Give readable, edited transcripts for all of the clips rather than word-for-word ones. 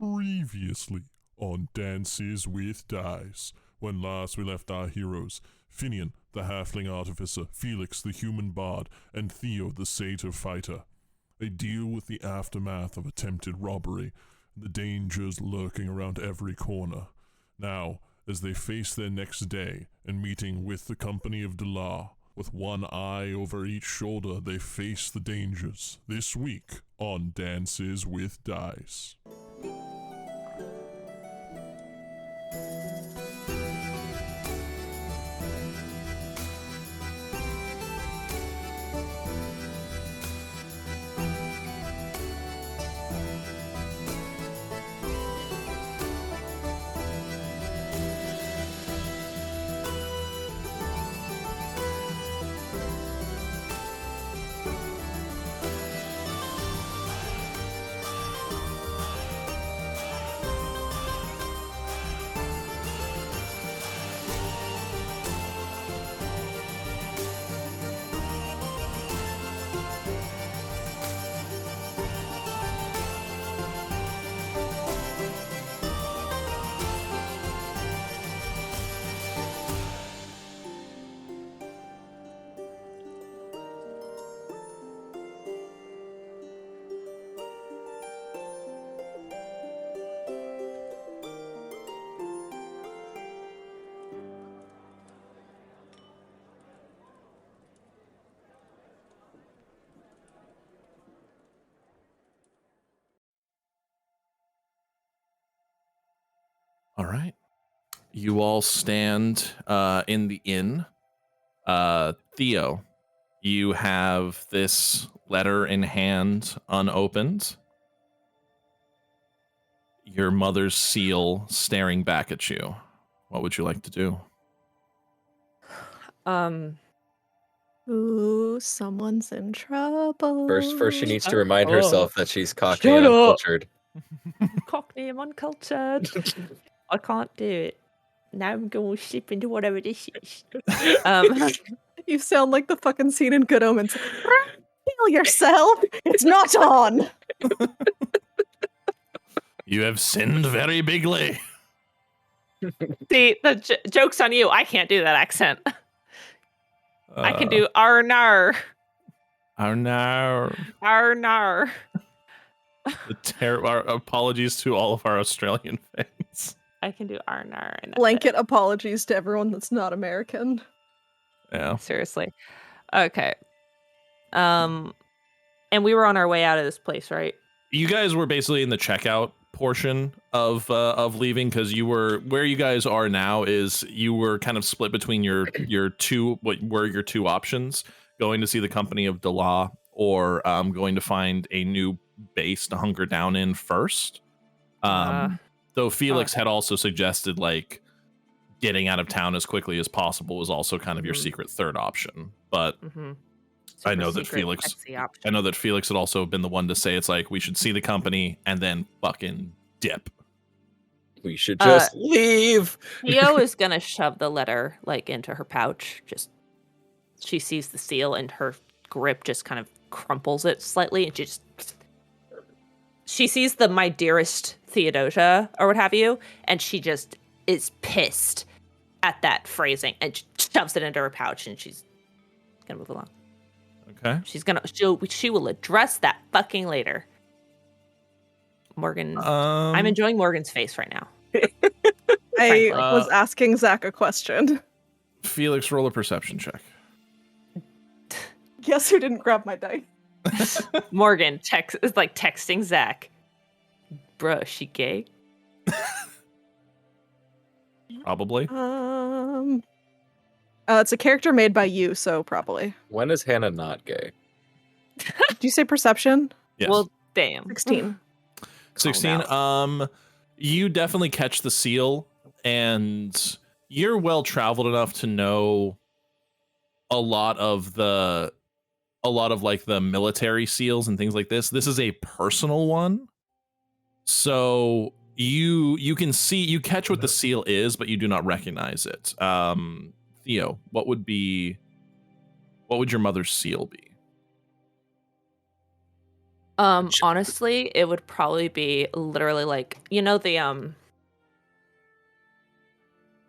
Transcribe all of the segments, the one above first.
Previously on Dances with Dice, when last we left our heroes, Finian, the halfling artificer, Felix, the human bard, and Theo, the satyr fighter. They deal with the aftermath of attempted robbery, and the dangers lurking around every corner. Now, as they face their next day, and meeting with the Company of Delagh, with one eye over each shoulder, they face the dangers, this week on Dances with Dice. All right. You all stand in the inn. Theo, you have this letter in hand, unopened. Your mother's seal staring back at you. What would you like to do? Ooh, someone's in trouble. First, she needs to remind herself that she's Cockney Shut and up. uncultured. Cockney, I'm uncultured. I can't do it. Now I'm going to slip into whatever this is. You sound like the fucking scene in Good Omens. Kill yourself. It's not on. You have sinned very bigly. See, the joke's on you. I can't do that accent. I can do Arnar. Arnar. Arnar. Our apologies to all of our Australian fans. I can do Arnar. And Blanket apologies to everyone that's not American. Yeah. seriously. Okay. And we were on our way out of this place, right? You guys were basically in the checkout portion of leaving, because you were where you guys are now is you were kind of split between your two, what were your two options: going to see the Company of Delagh or going to find a new base to hunker down in first. Though Felix had also suggested like getting out of town as quickly as possible was also kind of your secret third option, but I know that Felix had also been the one to say it's like we should see the company and then fucking dip. We should just leave. Theo is gonna shove the letter like into her pouch. Just she sees the seal and her grip just kind of crumples it slightly, and she sees the "my dearest Theodosia" or what have you, and she just is pissed at that phrasing and shoves it into her pouch, and she's gonna move along. Okay. She will address that fucking later. Morgan, I'm enjoying Morgan's face right now. I was asking Zach a question. Felix, roll a perception check. Guess who didn't grab my dice? Morgan is like texting Zach. Bruh, is she gay? Probably. It's a character made by you, so probably. When is Hannah not gay? Did you say perception? Yes. Well, damn. 16. 16. You definitely catch the seal, and you're well traveled enough to know a lot of like the military seals and things like this. This is a personal one, so you can see, you catch what the seal is, but you do not recognize it. Theo, what would your mother's seal be? Honestly, it would probably be literally like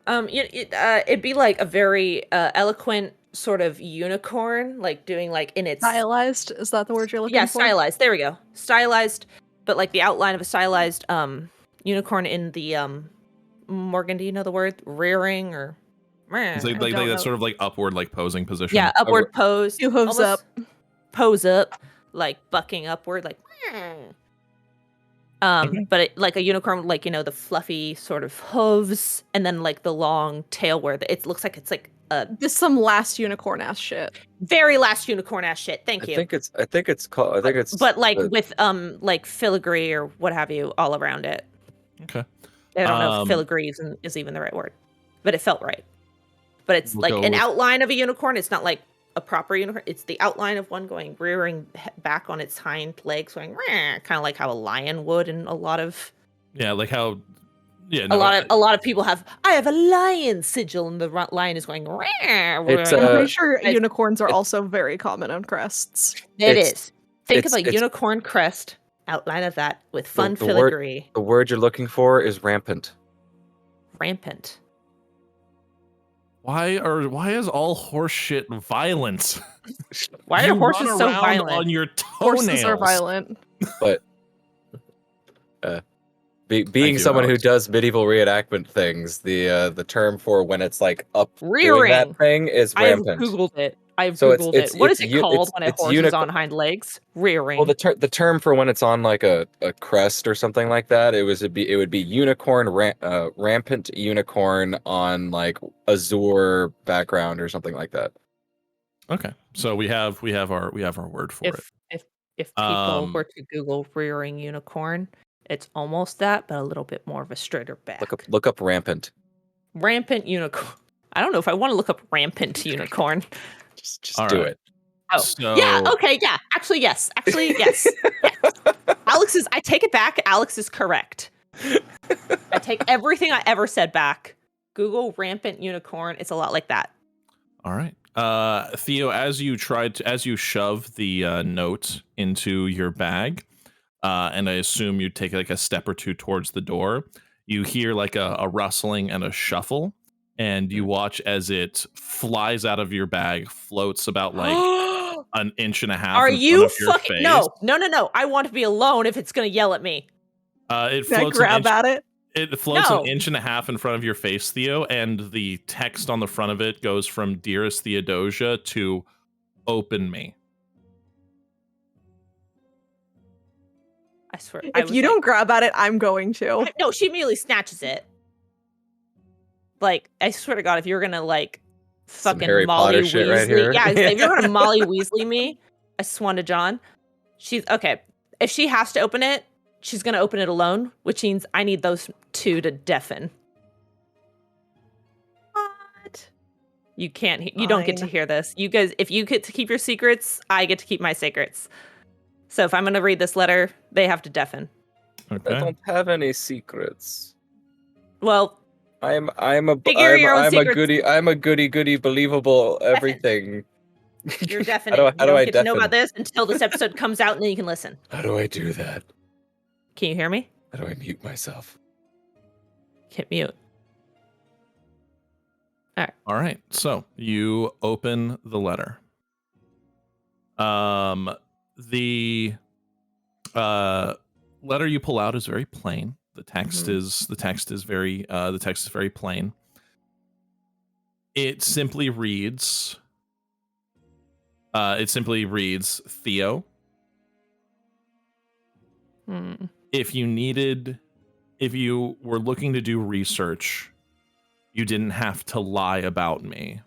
it'd be like a very eloquent sort of unicorn, like doing like in its Stylized? Is that the word you're looking for? stylized. There we go, stylized, but like the outline of a stylized unicorn in the Morgan. Do you know the word rearing or? It's like that sort of like upward like posing position. Yeah, upward pose. Two hooves up. Pose up, like bucking upward, like. Okay. But like a unicorn, like the fluffy sort of hooves, and then like the long tail where it looks like it's like a This is some last unicorn ass shit. very last unicorn ass shit. Thank you. I think it's called. But like with like filigree or what have you all around it. Okay. I don't know if filigree is even the right word, but it felt right. But it's like an outline of a unicorn. It's not like a proper unicorn. It's the outline of one going rearing back on its hind legs, going kind of like how a lion would, and a lot of like how a lot of people have. I have a lion sigil, and the lion is going. I'm pretty sure unicorns are also very common on crests. It is. Think of a unicorn crest outline of that with fun filigree. The word you're looking for is rampant. Rampant. Why is all horse shit violence? Why are horses so violent? On your toenails. Horses are violent. But being someone who does medieval reenactment things, the term for when it's like up rearing doing that thing is rampant. I've googled it. What is it called when a horse is on hind legs? Rearing. Well, the term for when it's on like a crest or something like that, it would be unicorn rampant unicorn on like azure background or something like that. Okay, so we have our word for it. If people were to Google rearing unicorn, it's almost that, but a little bit more of a straighter back. Look up rampant. Rampant unicorn. I don't know if I want to look up rampant unicorn. Just do it. Oh, yeah. Okay. Yeah. Actually, yes. Yes. I take it back. Alex is correct. I take everything I ever said back. Google rampant unicorn. It's a lot like that. All right. Theo, as you shove the note into your bag, and I assume you take like a step or two towards the door, you hear like a rustling and a shuffle. And you watch as it flies out of your bag, floats about like an inch and a half. Are you fucking no? I want to be alone if it's gonna yell at me. It Can floats I grab at it? It floats an inch and a half in front of your face, Theo, and the text on the front of it goes from "Dearest Theodosia" to "Open me." I swear. If you don't grab at it, I'm going to. No, she immediately snatches it. Like, I swear to God, if you're gonna like fucking Molly Weasley, right here. If you're gonna Molly Weasley me, I swan to John. She's okay. If she has to open it, she's gonna open it alone, which means I need those two to deafen. What? You can't. You don't get to hear this. You guys, if you get to keep your secrets, I get to keep my secrets. So if I'm gonna read this letter, they have to deafen. Okay. I don't have any secrets. Well. I'm a goody believable everything. You're definite. How do I get to know about this until this episode comes out, and then you can listen. How do I do that? Can you hear me? How do I mute myself? Hit mute. All right. So you open the letter. The letter you pull out is very plain. The text is very plain. It simply reads Theo. If you were looking to do research, you didn't have to lie about me.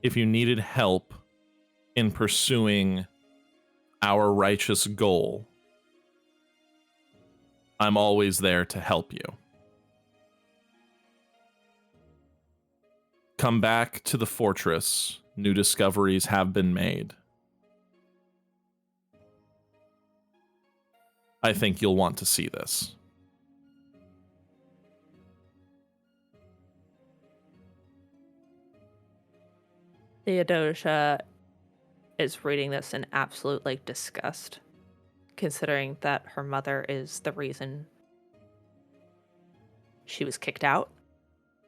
If you needed help in pursuing our righteous goal, I'm always there to help you. Come back to the fortress. New discoveries have been made. I think you'll want to see this. Theodosia is reading this in absolute like disgust, considering that her mother is the reason she was kicked out,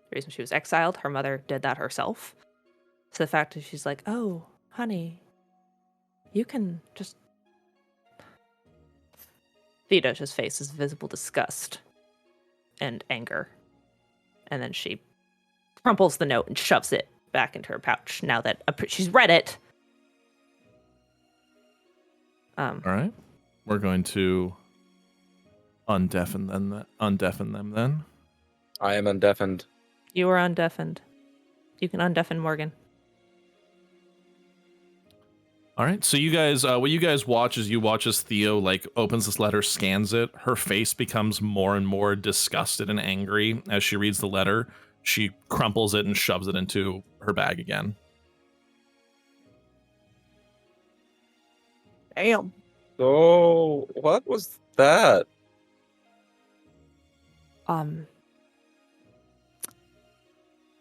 the reason she was exiled. Her mother did that herself. So the fact that she's like, "Oh, honey, you can just..." Theodosia's face is visible disgust and anger. And then she crumples the note and shoves it back into her pouch now that she's read it. All right. We're going to undeafen them then. I am undeafened. You are undeafened. You can undeafen Morgan. All right. So you guys, what you guys watch is as Theo like opens this letter, scans it. Her face becomes more and more disgusted and angry as she reads the letter. She crumples it and shoves it into her bag again. Damn. So, what was that?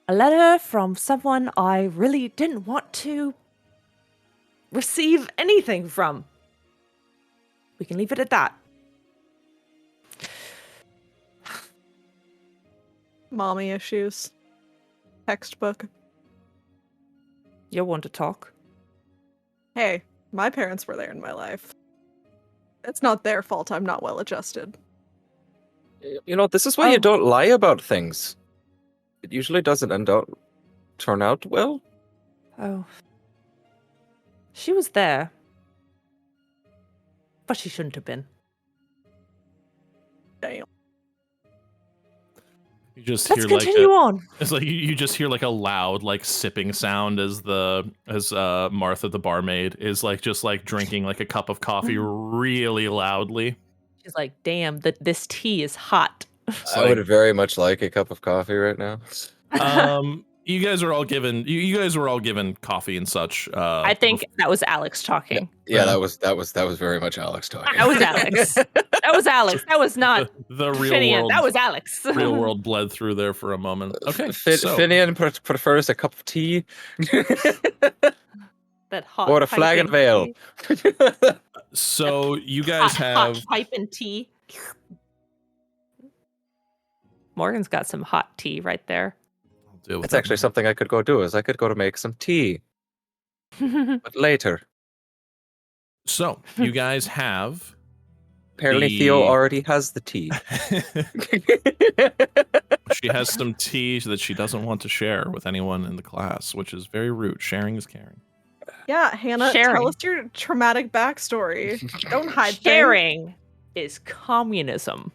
A letter from someone I really didn't want to receive anything from. We can leave it at that. Mommy issues. Textbook. You're one to talk. Hey, my parents were there in my life. It's not their fault I'm not well adjusted. You know, this is why you Oh. don't lie about things. It usually doesn't turn out well. Oh. She was there. But she shouldn't have been. Damn. You just Let's hear like continue on. it's like you just hear like a loud like sipping sound as Martha the barmaid is like just like drinking like a cup of coffee really loudly. She's like, damn, this tea is hot. It's I like, would very much like a cup of coffee right now. you guys are all given you guys were all given coffee and such. I think that was Alex talking. Yeah, that was very much Alex talking. That was Alex. That was Alex. That was not the real Finian. world. That was Alex. Real world bled through there for a moment. Okay, Finian prefers a cup of tea That hot or a pipe flagon and veil. tea. So you guys hot have pipe and tea. Morgan's got some hot tea right there. I'll deal with That's that. actually something I could go do. Is I could go to make some tea, but later. So you guys have Apparently, The- Theo already has the tea. she has some tea that she doesn't want to share with anyone in the class, which is very rude. Sharing is caring. Yeah, Hannah, Sharing. tell us your traumatic backstory. Don't hide things. Sharing is communism.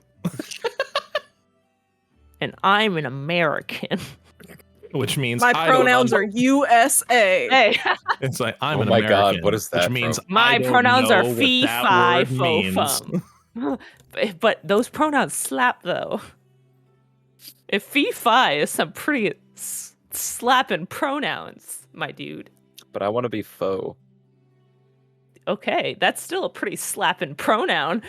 And I'm an American. Which means My I don't pronouns know- are USA. Hey, It's like I'm Oh an my God, American. what is that Which means from? my I don't pronouns know are what fee, that fi, word fo, means. fum. But those pronouns slap though. If fee, fi is some pretty slapping pronouns, my dude. But I want to be faux. Okay, that's still a pretty slapping pronoun.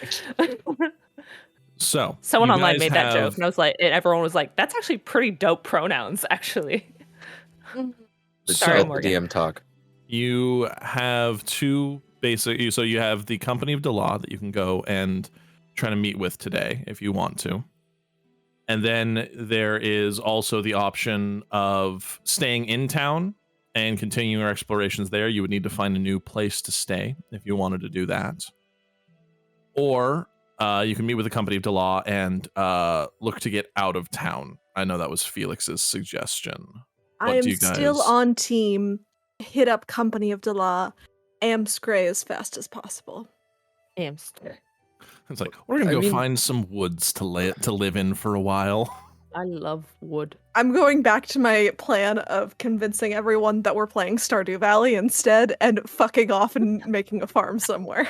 So Someone you online guys made that joke, have and I was like, and everyone was like, "That's actually pretty dope pronouns, actually." The Sorry, DM Morgan. talk. You have two basic. So you have the Company of Delagh that you can go and try to meet with today if you want to. And then there is also the option of staying in town and continuing your explorations there. You would need to find a new place to stay if you wanted to do that. Or you can meet with the Company of Delagh and look to get out of town. I know that was Felix's suggestion. I What am do you still guys- on team. Hit up Company of Delagh. Amscray as fast as possible. Amster. It's like we're gonna I go mean- find some woods to live in for a while. I love wood. I'm going back to my plan of convincing everyone that we're playing Stardew Valley instead and fucking off and making a farm somewhere.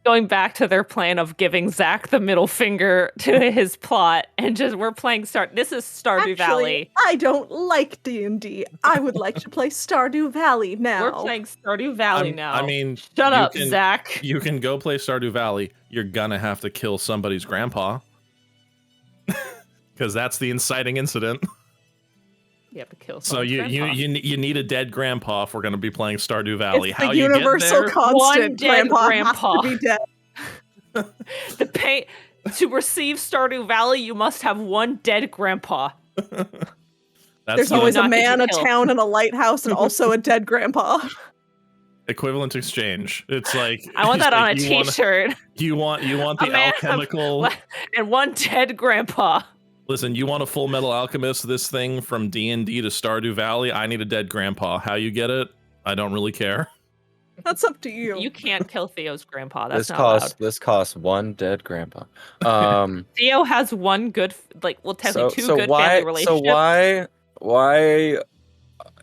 Going back to their plan of giving Zach the middle finger to his plot, and just we're playing This is Stardew Valley. I don't like D&D. I would like to play Stardew Valley now. We're playing Stardew Valley I'm- now. I mean, shut you up, can- Zach. You can go play Stardew Valley. You're gonna have to kill somebody's grandpa. Because that's the inciting incident. You have to kill So someone's grandpa. you need a dead grandpa if we're going to be playing Stardew Valley. It's How the you universal get there? constant. One dead has grandpa. to be dead. To receive Stardew Valley, you must have one dead grandpa. There's the always a not get to man, a kill. town, and a lighthouse, and also a dead grandpa. equivalent exchange. It's like I want it's that on like a you wanna- T-shirt. You want A the man alchemical. and one dead grandpa. Listen, you want a Full Metal Alchemist this thing from D&D to Stardew Valley? I need a dead grandpa. How you get it? I don't really care. That's up to you. You can't kill Theo's grandpa. That's not allowed. This costs one dead grandpa. Theo has one good, technically two good family relationships. So why,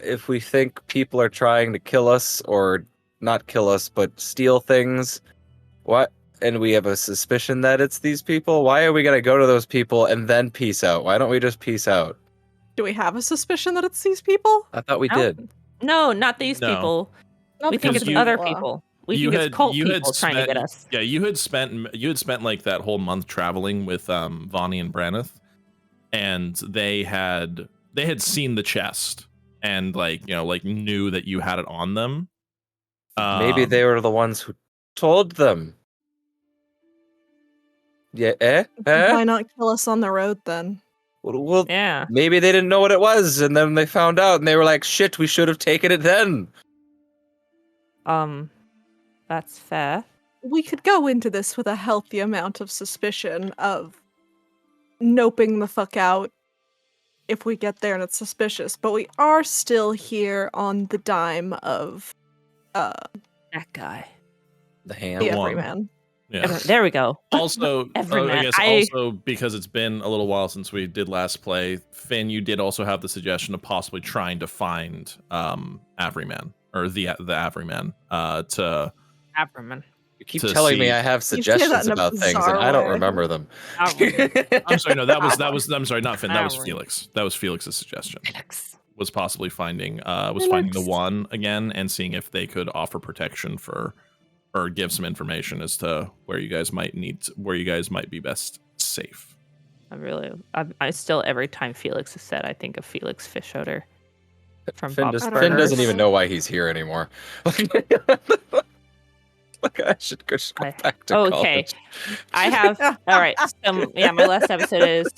if we think people are trying to kill us or not kill us but steal things, what? And we have a suspicion that it's these people. Why are we gonna go to those people and then peace out? Why don't we just peace out? Do we have a suspicion that it's these people? I thought we I don't- did. No, not these No. people. Not We think because it's of other law. people. We You think had- it's cult you had people trying to spent- get us. Yeah, you had spent like that whole month traveling with Vonnie and Branneth, and they had seen the chest and knew that you had it on them. Maybe they were the ones who told them. Yeah, Why not kill us on the road then? Well, Yeah. maybe they didn't know what it was, and then they found out, and they were like, "Shit, we should have taken it then." That's fair. We could go into this with a healthy amount of suspicion of noping the fuck out if we get there and it's suspicious, but we are still here on the dime of That guy. The hand. the one. everyman. Yeah. There we go. Also, Everyman. I guess also because it's been a little while since we did last play, Finn, you did also have the suggestion of possibly trying to find Averyman or the Averyman to Aberman. You keep to telling me see- I have say that suggestions in a about things, and bizarre I don't way. remember them. I'm sorry, no, I'm sorry, not Finn, that was Avery. Felix. That was Felix's suggestion. Felix. Was possibly finding the Felix. one again and seeing if they could offer protection for or give some information as to where you guys might be best safe. I still, every time Felix is said, I think of Felix Fischoder from Finn, Bob's I don't Finn know. doesn't even know why he's here anymore. Like, I should go back to Okay. college. I have, all right. My last episode is,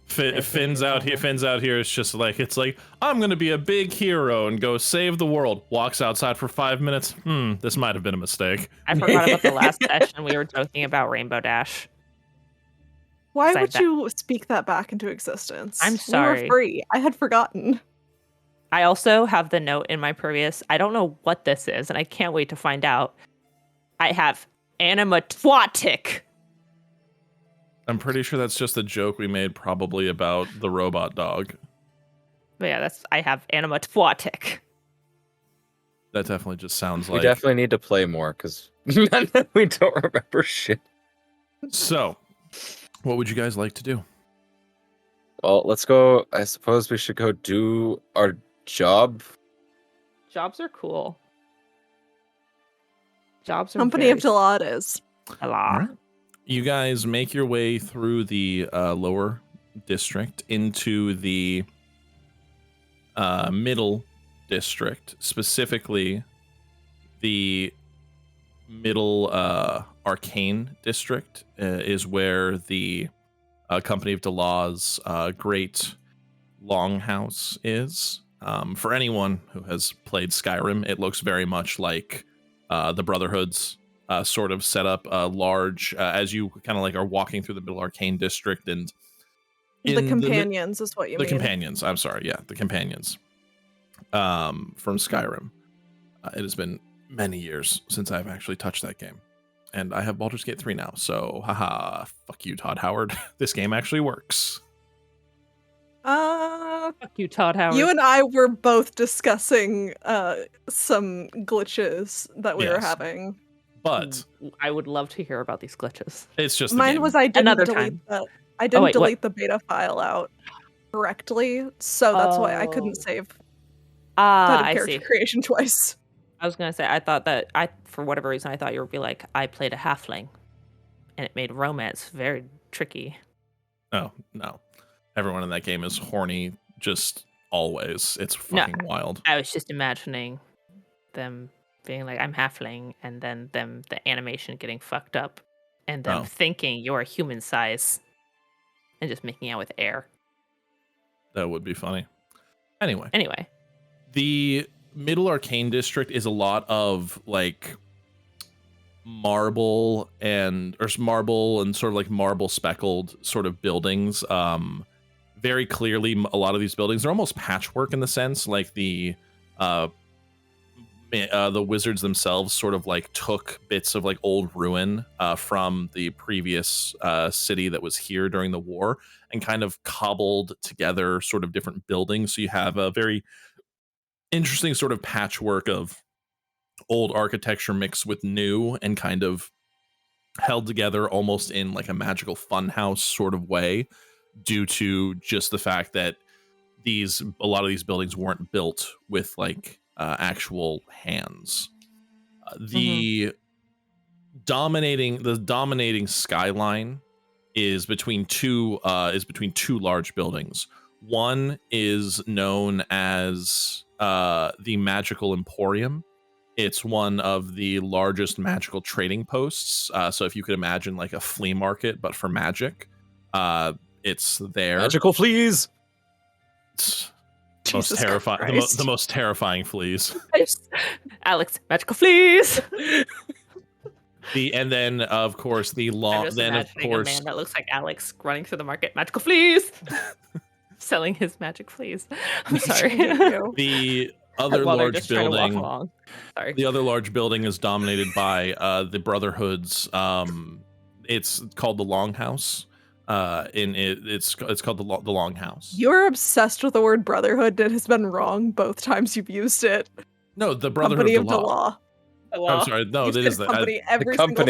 Finn's out here. It's like I'm gonna be a big hero and go save the world. Walks outside for 5 minutes. This might have been a mistake. I forgot about the last session. We were joking about Rainbow Dash. Why It's like would that. you speak that back into existence? I'm We sorry. were free. I had forgotten. I also have the note in my previous, I don't know what this is, and I can't wait to find out. I have animatwatic. I'm pretty sure that's just a joke we made probably about the robot dog. But yeah, I have animatwatic. That definitely just sounds We like. definitely need to play more because we don't remember shit. So, what would you guys like to do? Well, let's go. I suppose we should go do our job. Jobs are cool. Jobs are Company of Delagh is. Delagh. You guys make your way through the lower district into the middle district, specifically the middle arcane district is where the Company of Delagh's great longhouse is. For anyone who has played Skyrim, it looks very much like the Brotherhood's sort of set up large as you kind of like are walking through the middle arcane district and The companions is what you the mean. companions. I'm sorry, yeah, the companions from Skyrim. It has been many years since I've actually touched that game, and I have Baldur's Gate 3 now. So, haha, fuck you, Todd Howard. This game actually works. Fuck you, Todd Howard. You and I were both discussing some glitches that we were Yes. having. But I would love to hear about these glitches. it's just the Mine game. was I didn't Another delete time. the I didn't wait, what? delete the beta file out correctly, so that's why I couldn't Oh. save I character see. creation twice. I was gonna say I thought that for whatever reason I thought you would be like I played a halfling, and it made romance very tricky. Oh no, everyone in that game is horny just always. It's fucking wild. I was just imagining them being like, I'm halfling, and then the animation getting fucked up, and them thinking you're a human size, and just making out with air. That would be funny. Anyway, the Middle Arcane District is a lot of like marble and sort of like marble speckled sort of buildings. Very clearly, a lot of these buildings are almost patchwork in the sense like the wizards themselves sort of like took bits of like old ruin from the previous city that was here during the war and kind of cobbled together sort of different buildings. So you have a very interesting sort of patchwork of old architecture mixed with new and kind of held together almost in like a magical funhouse sort of way, due to just the fact that a lot of these buildings weren't built with like actual hands. The dominating skyline is between two large buildings. One is known as the Magical Emporium. It's one of the largest magical trading posts. So if you could imagine like a flea market, but for magic, it's there. Magical fleas. It's the most terrifying fleas. Alex, magical fleas. And then of course the long. Then of course, a man that looks like Alex running through the market. Magical fleas. Selling his magic fleas. I'm sorry. The other large building. The other large building is dominated by the Brotherhood's. It's called the Longhouse. It's called the Longhouse. You're obsessed with the word brotherhood. It has been wrong both times you've used it. No, the Brotherhood Company of of Delagh. Delagh. I'm sorry. No, it is the Company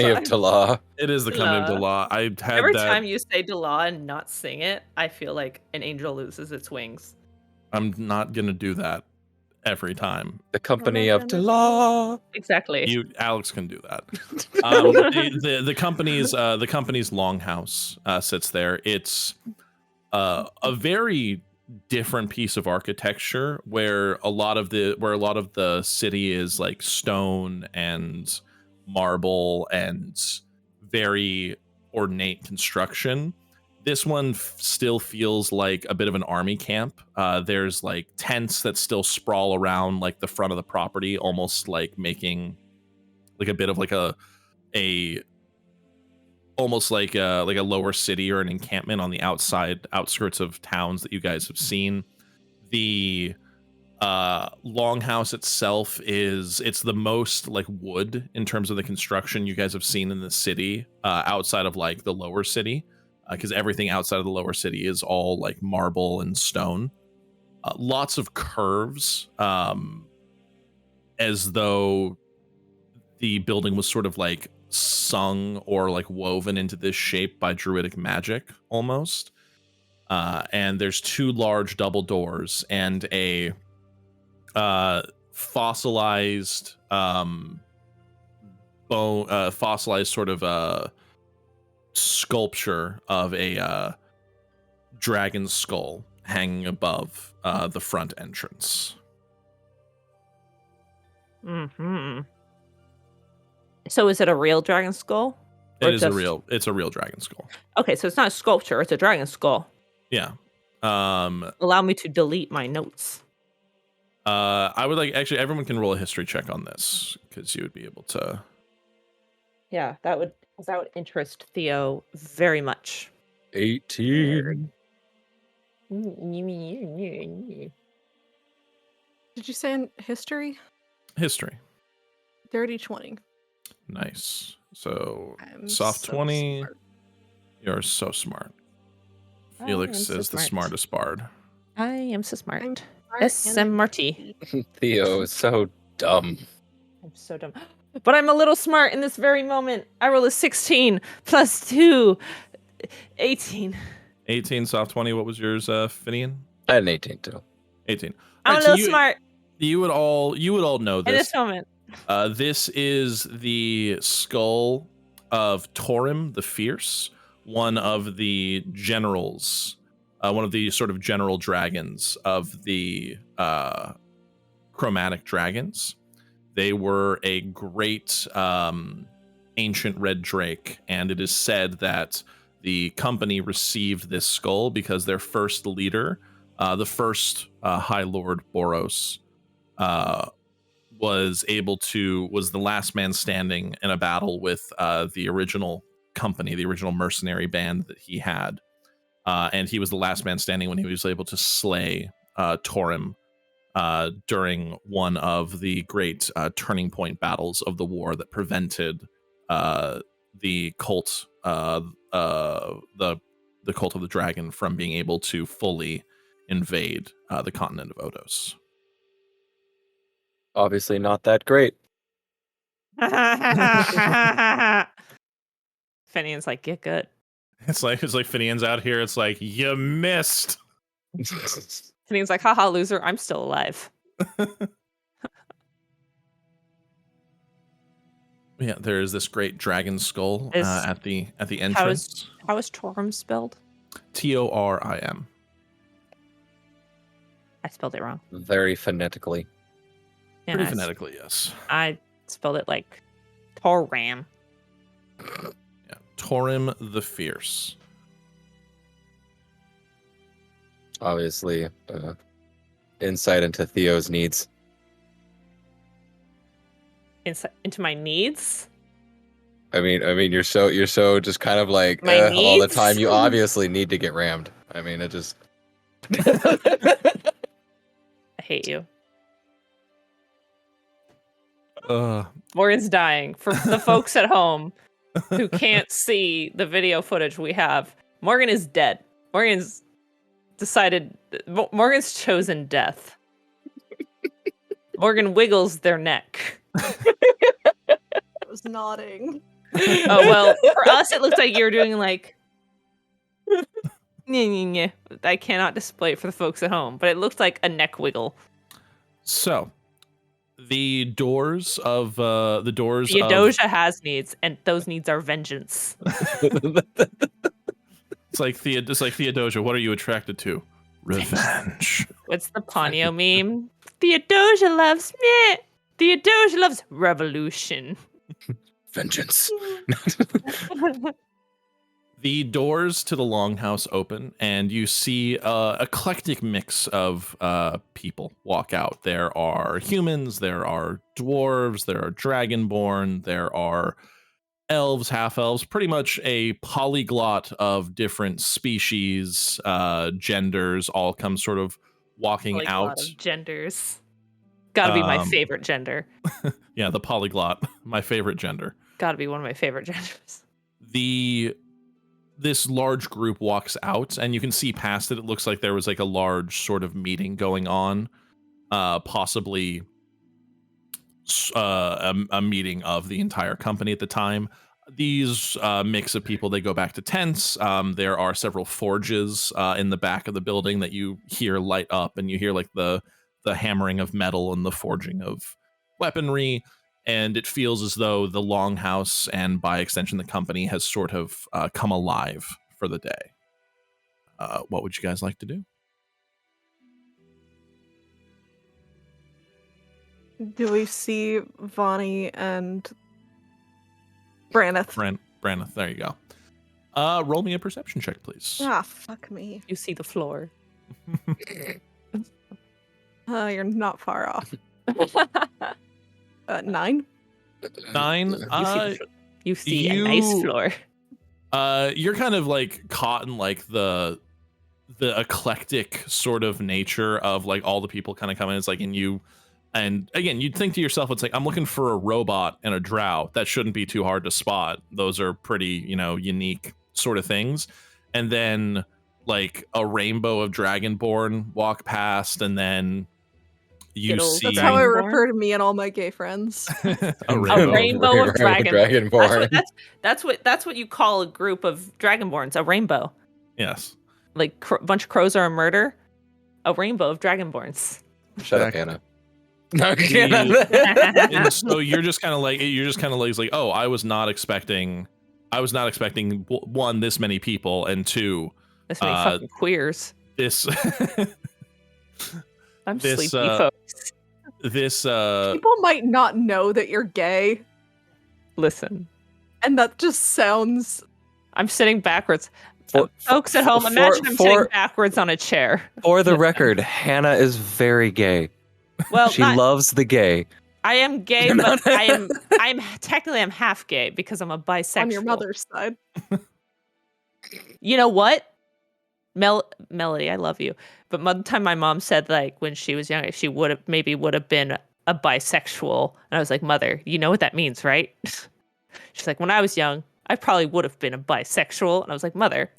of Delagh. It is the Company of Delagh. I had every time you say Delagh and not sing it, I feel like an angel loses its wings. I'm not gonna do that every time. The Company of Delagh. Exactly. Alex can do that. The company's longhouse sits there. It's a very different piece of architecture where a lot of the city is like stone and marble and very ornate construction. This one still feels like a bit of an army camp. There's like tents that still sprawl around like the front of the property, almost like making like a bit of like a almost like a lower city or an encampment on the outskirts of towns that you guys have seen. The longhouse itself it's the most like wood in terms of the construction you guys have seen in the city, outside of like the lower city. Because everything outside of the lower city is all like marble and stone. Lots of curves, as though the building was sort of like sung or like woven into this shape by druidic magic almost. And there's two large double doors and a fossilized sort of sculpture of a dragon skull hanging above the front entrance. So is it a real dragon skull? It's a real dragon skull. Okay, so it's not a sculpture, it's a dragon skull. Yeah. Allow me to delete my notes. I would like, actually, everyone can roll a history check on this because you would be able to. Yeah, that would interest Theo very much. 18. Did you say in history? History. Dirty 20. Nice. So I'm soft so 20. smart. You're so smart. Felix is the smartest bard. I am so smart. I'm S.M. Marty. Theo is so dumb. I'm so dumb. But I'm a little smart in this very moment. I roll a 16 plus 2. 18. 18, soft 20. What was yours, Finian? I had an 18 too. 18. I'm a little smart. You would all know this. In this moment. This is the skull of Torim the Fierce, one of the generals one of the sort of general dragons of the chromatic dragons. They were a great ancient red drake, and it is said that the company received this skull because their first leader, the first High Lord Boros, was the last man standing in a battle with the original company, the original mercenary band that he had. And he was the last man standing when he was able to slay Torim during one of the great turning point battles of the war that prevented the cult, the cult of the dragon, from being able to fully invade the continent of Odos. Obviously not that great. Finian's like, get good. It's like Finian's out here. It's like, you missed. Finian's like, haha, loser, I'm still alive. Yeah, there is this great dragon skull at the entrance. How is Torim spelled? Torim. I spelled it wrong. Very phonetically. Yeah, Pretty phonetically, yes. I spelled it like Toram. Yeah, Torim the Fierce. Obviously, insight into Theo's needs. Into my needs? I mean, you're so just kind of like My all the needs? time. You obviously need to get rammed. I mean, it just. I hate you. Morgan's dying. For the folks at home who can't see the video footage we have, Morgan is dead. Morgan's chosen death. Morgan wiggles their neck. I was nodding. Oh, well, for us, it looks like you're doing like... I cannot display it for the folks at home, but it looks like a neck wiggle. So, the doors of the Theodosia has needs, and those needs are vengeance. It's like Theodosia. What are you attracted to? Revenge. What's the Ponyo meme? Theodosia loves me. Theodosia loves revolution. Vengeance. The doors to the longhouse open, and you see an eclectic mix of people walk out. There are humans, there are dwarves, there are dragonborn, there are elves, half-elves, pretty much a polyglot of different species, genders, all come sort of walking Like out. A lot of genders. Gotta be my favorite gender. Yeah, the polyglot, my favorite gender. Gotta be one of my favorite genders. This large group walks out, and you can see past it. It looks like there was like a large sort of meeting going on, possibly a meeting of the entire company at the time. These mix of people, they go back to tents. There are several forges in the back of the building that you hear light up, and you hear like the hammering of metal and the forging of weaponry. And it feels as though the longhouse, and by extension the company, has sort of come alive for the day. What would you guys like to do? Do we see Vonnie and Branneth? Branneth, there you go. Roll me a perception check, please. Ah, fuck me. You see the floor. You're not far off. 9? 9. You see a nice floor. You're kind of like caught in like the eclectic sort of nature of like all the people kind of coming. It's like, and again, you'd think to yourself, it's like, I'm looking for a robot and a drow. That shouldn't be too hard to spot. Those are pretty, unique sort of things. And then like a rainbow of dragonborn walk past, and then you see. That's how I refer to me and all my gay friends. a rainbow of dragonborn. That's what you call a group of dragonborns. A rainbow. Yes. Like a bunch of crows are a murder. A rainbow of dragonborns. Shut up, Hannah. And so you're just kind of like, oh, I was not expecting one, this many people, and two, This many fucking queers. This I'm this, sleepy, folks. this People might not know that you're gay, Listen, and that just sounds. I'm sitting backwards. For- Folks at home, for- imagine I'm for- sitting backwards on a chair. For the record, Hannah is very gay. Well, She loves the gay. I am gay, but I'm technically I'm half gay because I'm a bisexual. On your mother's side. You know what? Melody, I love you. But one time my mom said, like, when she was younger, she would have been a bisexual. And I was like, Mother, you know what that means, right? She's like, when I was young, I probably would have been a bisexual. And I was like, Mother.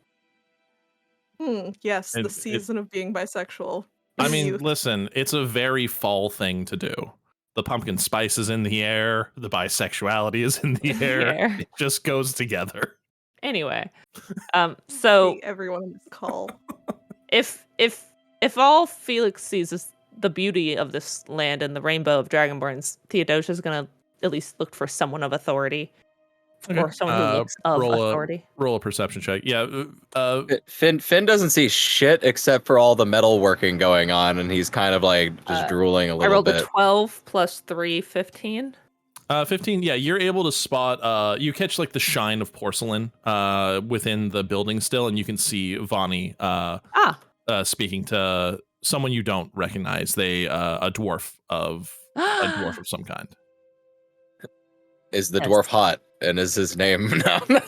Yes, the season of being bisexual. I mean, Youth. listen, it's a very fall thing to do. The pumpkin spice is in the air. The bisexuality is in the air. It just goes together. Anyway, so everyone on this call. if all Felix sees is the beauty of this land and the rainbow of Dragonborns, Theodosia's gonna at least look for someone of authority. Okay. Or someone who looks of authority. Roll a perception check. Yeah. Finn doesn't see shit except for all the metal working going on, and he's kind of like just drooling a little bit. I rolled a 12 plus 3, 15. 15. Yeah, you're able to spot. You catch like the shine of porcelain within the building still, and you can see Vani speaking to someone you don't recognize. A dwarf of some kind. Is the dwarf hot? And is his name the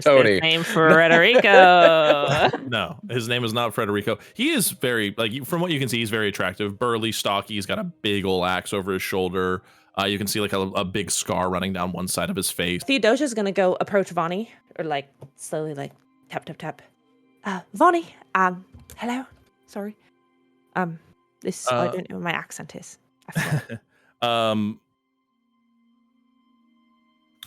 Tony? His name Frederico. No, his name is not Frederico. He is very from what you can see, he's very attractive. Burly, stocky. He's got a big old axe over his shoulder. You can see like a big scar running down one side of his face. Theodosia's gonna go approach Vani, or like slowly like tap tap tap. Vani, hello. Sorry. This I don't know what my accent is.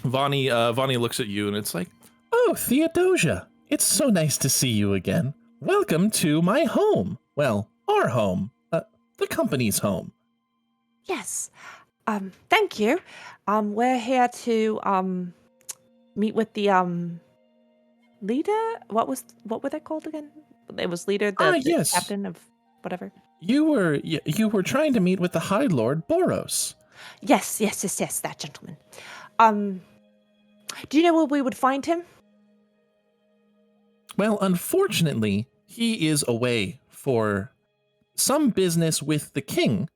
Vani looks at you and it's like, oh, Theodosia, it's so nice to see you again. Welcome to my home. Well, our home. The company's home. Yes. Thank you. We're here to meet with the leader. What were they called again? It was leader, the yes. captain of whatever. You were trying to meet with the High Lord Boros. Yes, that gentleman. Do you know where we would find him? Well, unfortunately, he is away for some business with the king,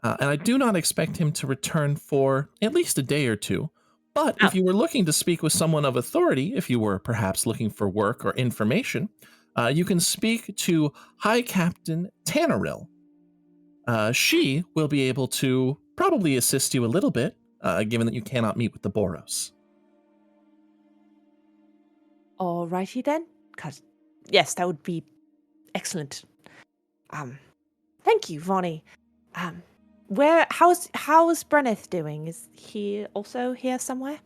and I do not expect him to return for at least a day or two. But if you were looking to speak with someone of authority, if you were perhaps looking for work or information, you can speak to High Captain Tanneril. She will be able to probably assist you a little bit, given that you cannot meet with the Boros. Alrighty then, because yes, that would be excellent. Thank you, Vonnie. How's Brenneth doing? Is he also here somewhere?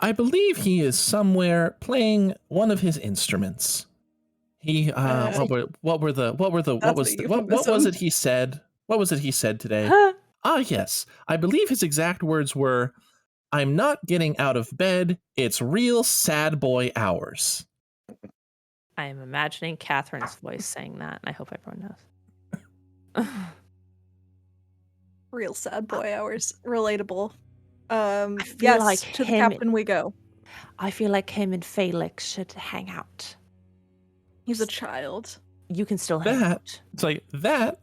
I believe he is somewhere playing one of his instruments. He what was it he said? What was it he said today? Yes. I believe his exact words were, "I'm not getting out of bed. It's real sad boy hours." I am imagining Catherine's voice saying that. I hope everyone knows. Real sad boy hours. Relatable. Yes, like to the captain we go. I feel like him and Felix should hang out. He's a child. You can still hang out. It's like, that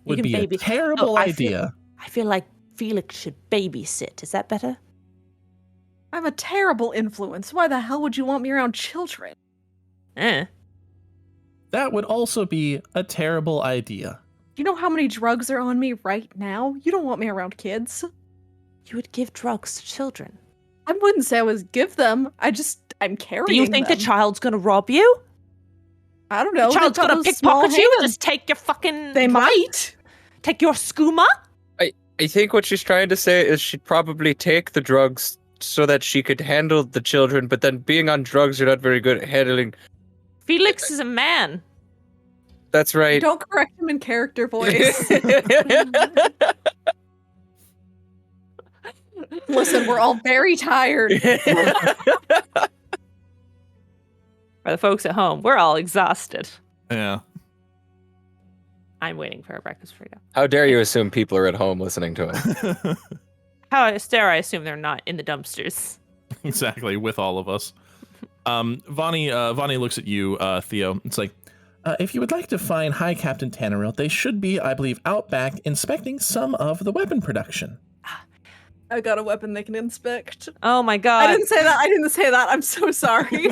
would be a terrible idea. I feel like Felix should babysit. Is that better? I'm a terrible influence. Why the hell would you want me around children? That would also be a terrible idea. You know how many drugs are on me right now? You don't want me around kids. You would give drugs to children. I wouldn't say I would give them. I'm carrying them. Do you think the child's gonna rob you? I don't know. The child's gonna pickpocket you and just take your fucking... They might. Take your skooma? I think what she's trying to say is she'd probably take the drugs so that she could handle the children, but then being on drugs, you're not very good at handling... Felix is a man. That's right. Don't correct him in character voice. Listen, we're all very tired. For the folks at home, we're all exhausted. Yeah. I'm waiting for a breakfast for you. How dare you assume people are at home listening to it? How dare I assume they're not in the dumpsters? Exactly, with all of us. Vani looks at you, Theo. It's like, If you would like to find High Captain Tanneril, they should be, I believe, out back inspecting some of the weapon production. I got a weapon they can inspect. Oh my god. I didn't say that. I'm so sorry.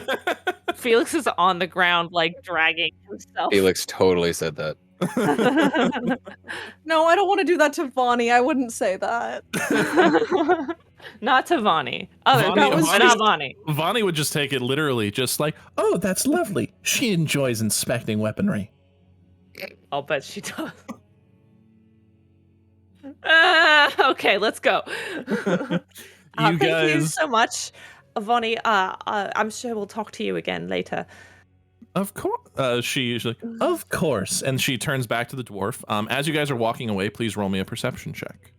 Felix is on the ground, like, dragging himself. Felix totally said that. No, I don't want to do that to Vani. I wouldn't say that. Not to Vani. Other Vani- people, but not Vani. Vani would just take it literally, just like, Oh, that's lovely. She enjoys inspecting weaponry. I'll bet she does. Okay, let's go. Thank you guys- so much, Vani. I'm sure we'll talk to you again later. of course. She's like, Of course. and she turns back to the dwarf. As you guys are walking away, please roll me a perception check.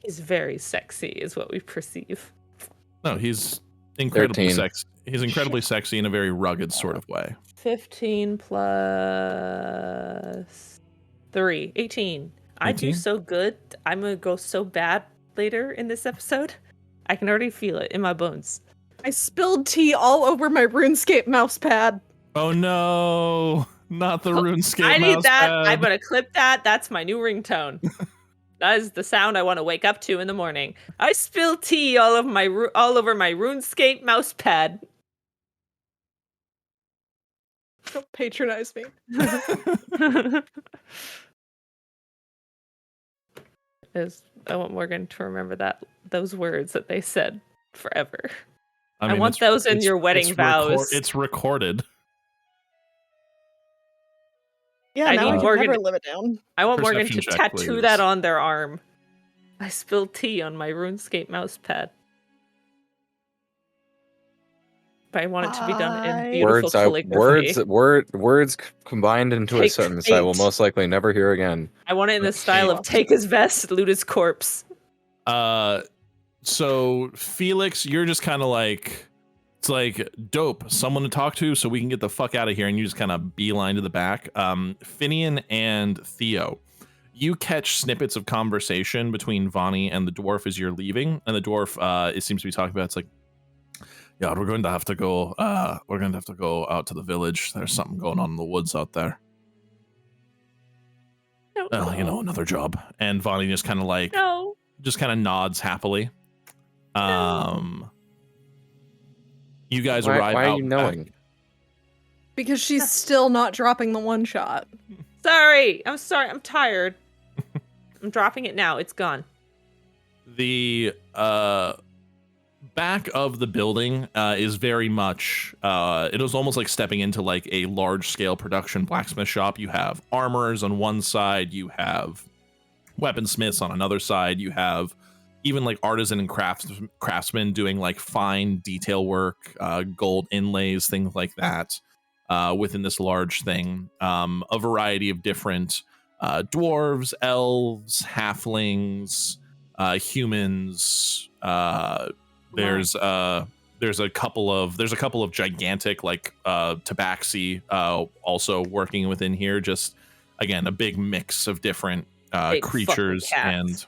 He's very sexy, is what we perceive. No, he's incredibly 13. sexy. He's incredibly sexy in a very rugged sort of way. 15 plus 3, 18. I do 18? so good. I'm gonna go so bad later in this episode. I can already feel it in my bones. I spilled tea all over my RuneScape mouse pad. Oh no, not the RuneScape I need that. mousepad. I'm gonna clip that. That's my new ringtone. That is the sound I want to wake up to in the morning. I spilled tea all over my RuneScape mouse pad. Don't patronize me. I want Morgan to remember those words that they said forever. I mean, want it's- those in it's- your wedding vows. It's recorded. Yeah, I now need I can Morgan- never live it down. I want Morgan to Perception check, tattoo please. that on their arm. I spilled tea on my RuneScape mouse pad. But I want it to be done in beautiful calligraphy. Words combined into a Take sentence I will 8. most likely never hear again. I want it in the style of take his vest, loot his corpse. So Felix, you're just kind of like, it's like, dope, someone to talk to so we can get the fuck out of here, and you just kind of beeline to the back. Finian and Theo, you catch snippets of conversation between Vani and the dwarf as you're leaving, and the dwarf it seems to be talking about, it's like, yeah, we're going to have to go out to the village. There's something going on in the woods out there. No. Another job. And Vani just kind of like No. just kind of nods happily. You guys arrive Why out are you knowing? back. Because she's still not dropping the one shot. Sorry. I'm sorry. I'm tired. I'm dropping it now. It's gone. The back of the building is very much it is almost like stepping into like a large scale production blacksmith shop. You have armorers on one side, you have weaponsmiths on another side, you have even like artisan and craftsmen doing like fine detail work, gold inlays, things like that, within this large thing. A variety of different dwarves, elves, halflings, humans. There's a couple of gigantic like tabaxi also working within here. Just again, a big mix of different Big creatures fucking and cats.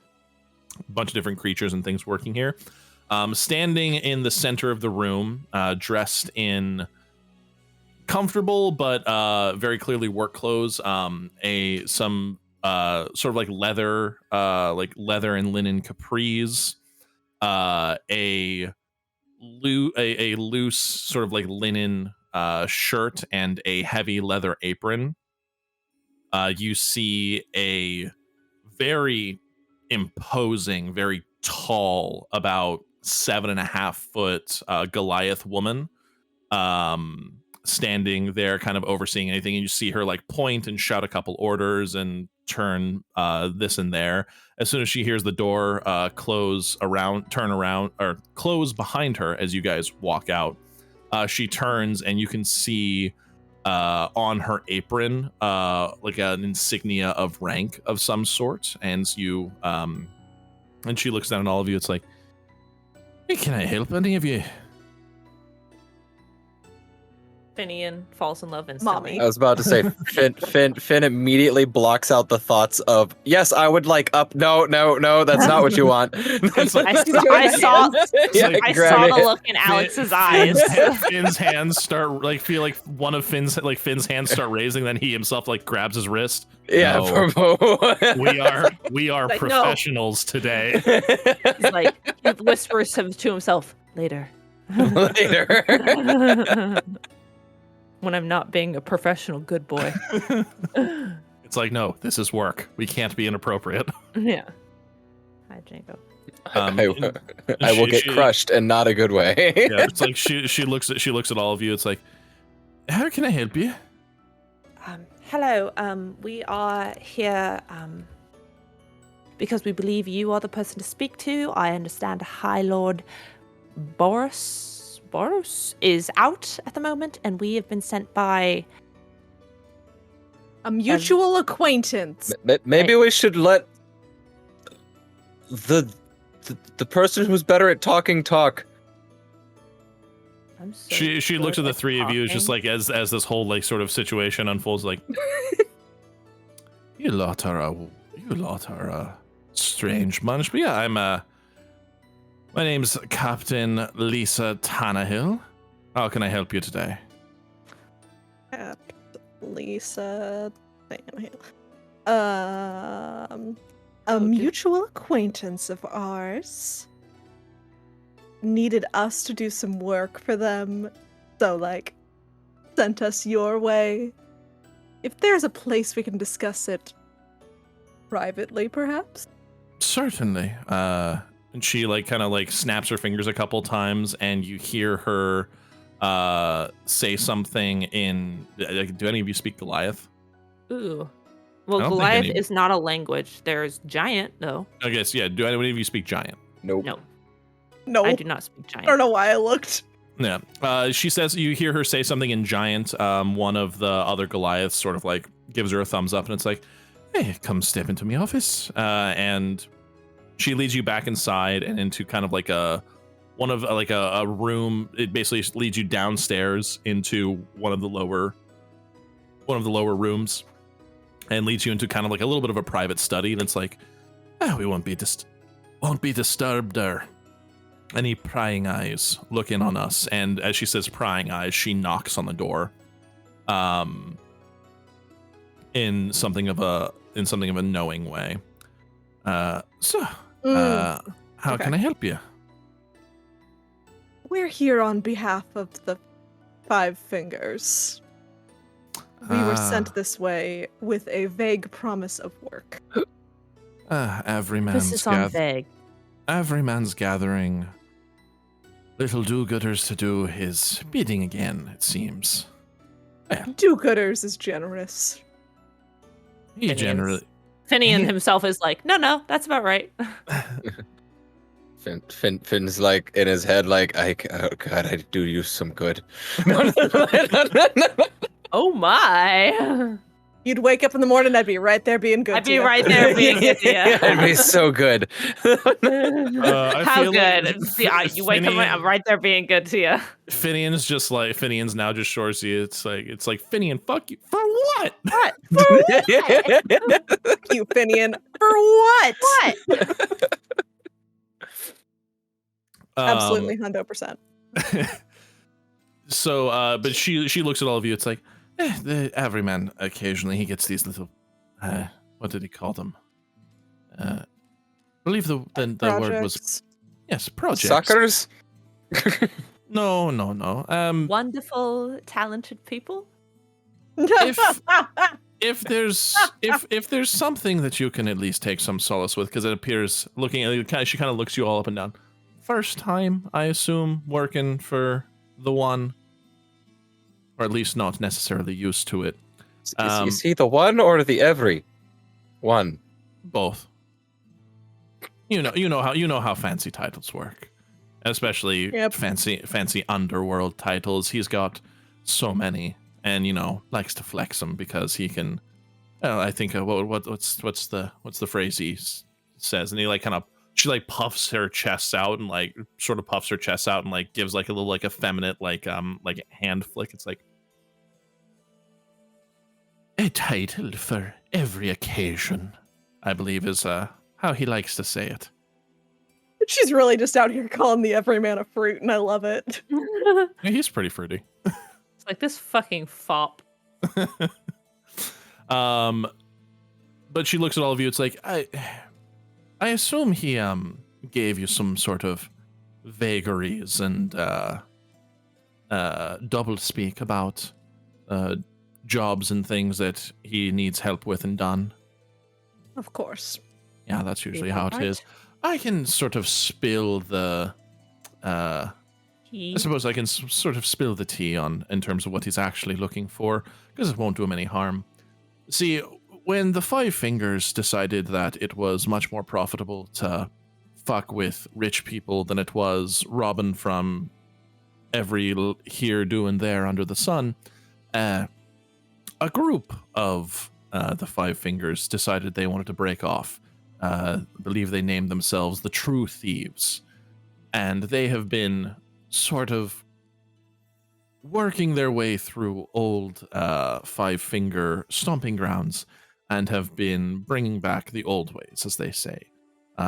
a bunch of different creatures and things working here. Standing in the center of the room, dressed in comfortable but very clearly work clothes, some sort of like leather and linen capris, a loose sort of like linen shirt and a heavy leather apron. You see a very imposing, very tall, about 7.5 foot Goliath woman standing there kind of overseeing anything, and you see her like point and shout a couple orders and turn this and there. As soon as she hears the door close behind her as you guys walk out, she turns and you can see on her apron like an insignia of rank of some sort, and you and she looks down at all of you. It's like, hey, can I help any of you? Finian falls in love instantly. Mommy. I was about to say, Finn immediately blocks out the thoughts of, yes, I would like up. No, that's not what you want. It's like- I saw Yeah, I grab saw it. the look in Alex's eyes. Finn's hands start feel like one of Finn's hands start raising, then he himself grabs his wrist. Yeah, No. we are Like, no. professionals today. He's like, he whispers to himself, later. Later. When I'm not being a professional good boy. It's like, no, this is work. We can't be inappropriate. Yeah. Hi, Django. I will get crushed and not a good way. Yeah, it's like she looks at all of you. It's like, how can I help you? Hello. We are here because we believe you are the person to speak to. I understand High Lord Boros is out at the moment, and we have been sent by A mutual acquaintance. Maybe we should let the person who's better at talking talk. I'm so She good looks at the three of you, talking. just as this whole sort of situation unfolds. Like, you lot are a strange bunch. But yeah, I'm my name's Captain Lisa Tannehill. How can I help you today? Lisa. A mutual acquaintance of ours needed us to do some work for them, so sent us your way. If there's a place we can discuss it privately, perhaps. Certainly. And she kind of snaps her fingers a couple times, and you hear her say something in. Do any of you speak Goliath? Ooh. I Well, don't think Goliath any- is not a language. There's giant, though. I guess, yeah. Do any of you speak Giant? Nope. No, No, I do not speak giant. I don't know why I looked. Yeah. She says, you hear her say something in Giant. One of the other Goliaths sort of gives her a thumbs up, and it's like, hey, come step into my office. And she leads you back inside and into kind of a room. It basically leads you downstairs into one of the lower rooms, and leads you into kind of a little bit of a private study. And it's like, we won't be disturbed or any prying eyes looking on us. And as she says prying eyes, she knocks on the door, in something of a knowing way. How Okay. can I help you? We're here on behalf of the Five Fingers. We were sent this way with a vague promise of work. Every This is on vague. every man's gathering little do-gooders to do his bidding again, it seems. Do-gooders is generous. He It is. generally Finian himself is like, no, that's about right. Finn's in his head, oh god, I do you some good. Oh my. You'd wake up in the morning, I'd be right there being good I'd to be you. right there being good to you. It'd be so good. I How feel good? See, you wake up, I'm right there being good to you. Finian's now just shores you. It's like Finian, fuck you for what? What? Fuck you, Finian. For what? What? Absolutely, 100%. So, but she looks at all of you. It's like, every man occasionally he gets these little, what did he call them? I believe the word was projects. Suckers? No. Wonderful, talented people. If there's something that you can at least take some solace with, because it appears she kind of looks you all up and down. First time, I assume, working for the one, or at least not necessarily used to it. Is he the one or the every one? Both. You know how fancy titles work, especially fancy underworld titles. He's got so many, and likes to flex them because he can. I think what's the phrase he says, and he she puffs her chest out and gives a little effeminate hand flick. It's like, A title for every occasion, I believe is how he likes to say it. She's really just out here calling the everyman a fruit, and I love it. Yeah, he's pretty fruity. It's like this fucking fop. But she looks at all of you. It's like I assume he gave you some sort of vagaries and double speak about jobs and things that he needs help with and done. Of course. Yeah, that's usually how it Right. is. I can sort of spill the I suppose I can sort of spill the tea on in terms of what he's actually looking for, because it won't do him any harm. See, when the Five Fingers decided that it was much more profitable to fuck with rich people than it was robbing from every here, do, and there under the sun, a group of the Five Fingers decided they wanted to break off. I believe they named themselves the True Thieves. And they have been sort of working their way through old Five Finger stomping grounds and have been bringing back the old ways, as they say.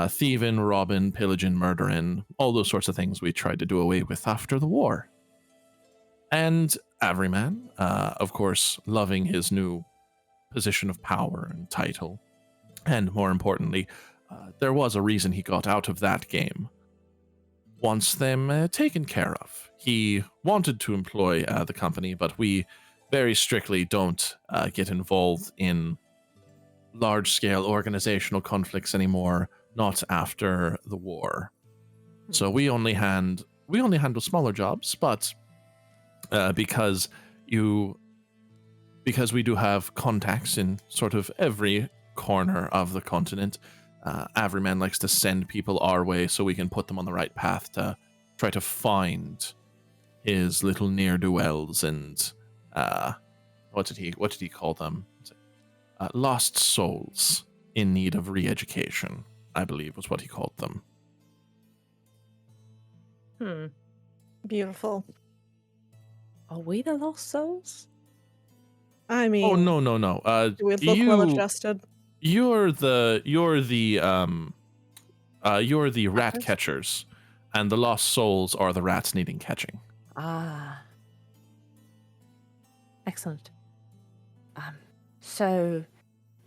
Thieving, robbing, pillaging, murdering, all those sorts of things we tried to do away with after the war. And Averyman, of course, loving his new position of power and title, and more importantly, there was a reason he got out of that game, wants them taken care of. He wanted to employ the company, but we very strictly don't get involved in large-scale organizational conflicts anymore, not after the war. So we only handle smaller jobs, but because we do have contacts in sort of every corner of the continent, Averyman likes to send people our way so we can put them on the right path to try to find his little ne'er-do-wells and what did he call them? Lost souls in need of re-education, I believe was what he called them. Beautiful. Are we the lost souls? I mean, Oh no. do we look well adjusted? You're the rat Catchers? catchers, and the lost souls are the rats needing catching. Ah. Excellent. So,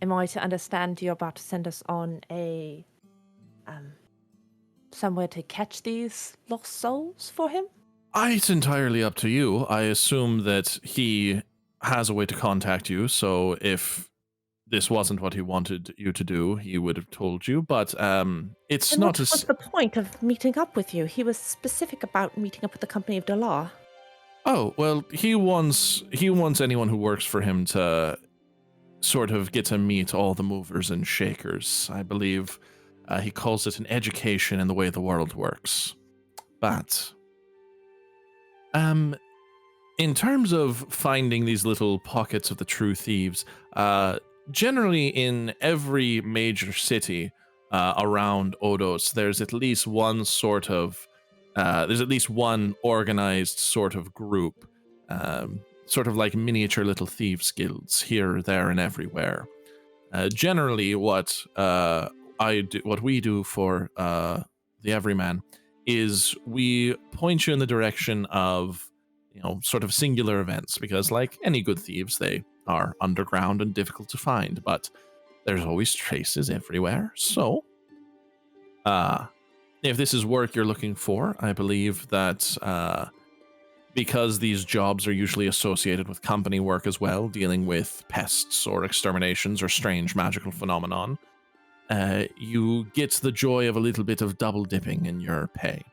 am I to understand you're about to send us on a, somewhere to catch these lost souls for him? It's entirely up to you. I assume that he has a way to contact you, so if this wasn't what he wanted you to do, he would have told you, but it's And not what was the point of meeting up with you? He was specific about meeting up with the Company of Delagh. Oh, well, he wants anyone who works for him to sort of get to meet all the movers and shakers. I believe he calls it an education in the way the world works. But in terms of finding these little pockets of the true thieves, generally in every major city around Odos, there's at least one organized sort of group, sort of like miniature little thieves guilds here, there, and everywhere. Generally, what we do for the Everyman is we point you in the direction of, sort of singular events, because like any good thieves, they are underground and difficult to find, but there's always traces everywhere. So, if this is work you're looking for, I believe that because these jobs are usually associated with company work as well, dealing with pests or exterminations or strange magical phenomenon, you get the joy of a little bit of double dipping in your pay.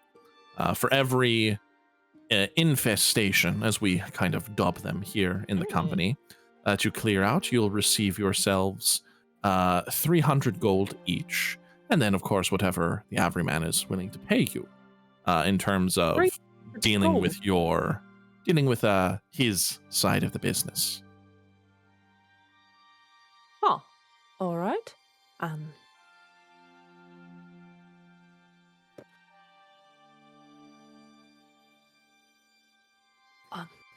For every infestation, as we kind of dub them here in the company, that you clear out, you'll receive yourselves 300 gold each. And then, of course, whatever the Everyman is willing to pay you in terms of dealing with his side of the business. Huh. All right.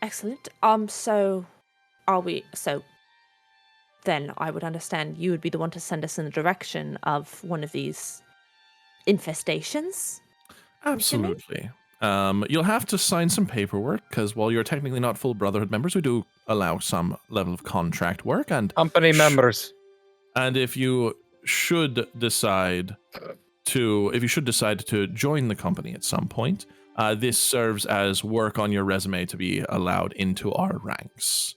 Excellent. So then I would understand you would be the one to send us in the direction of one of these infestations. Absolutely. You'll have to sign some paperwork because while you're technically not full Brotherhood members, we do allow some level of contract work. And Company members. And if you should decide to join the company at some point, this serves as work on your resume to be allowed into our ranks.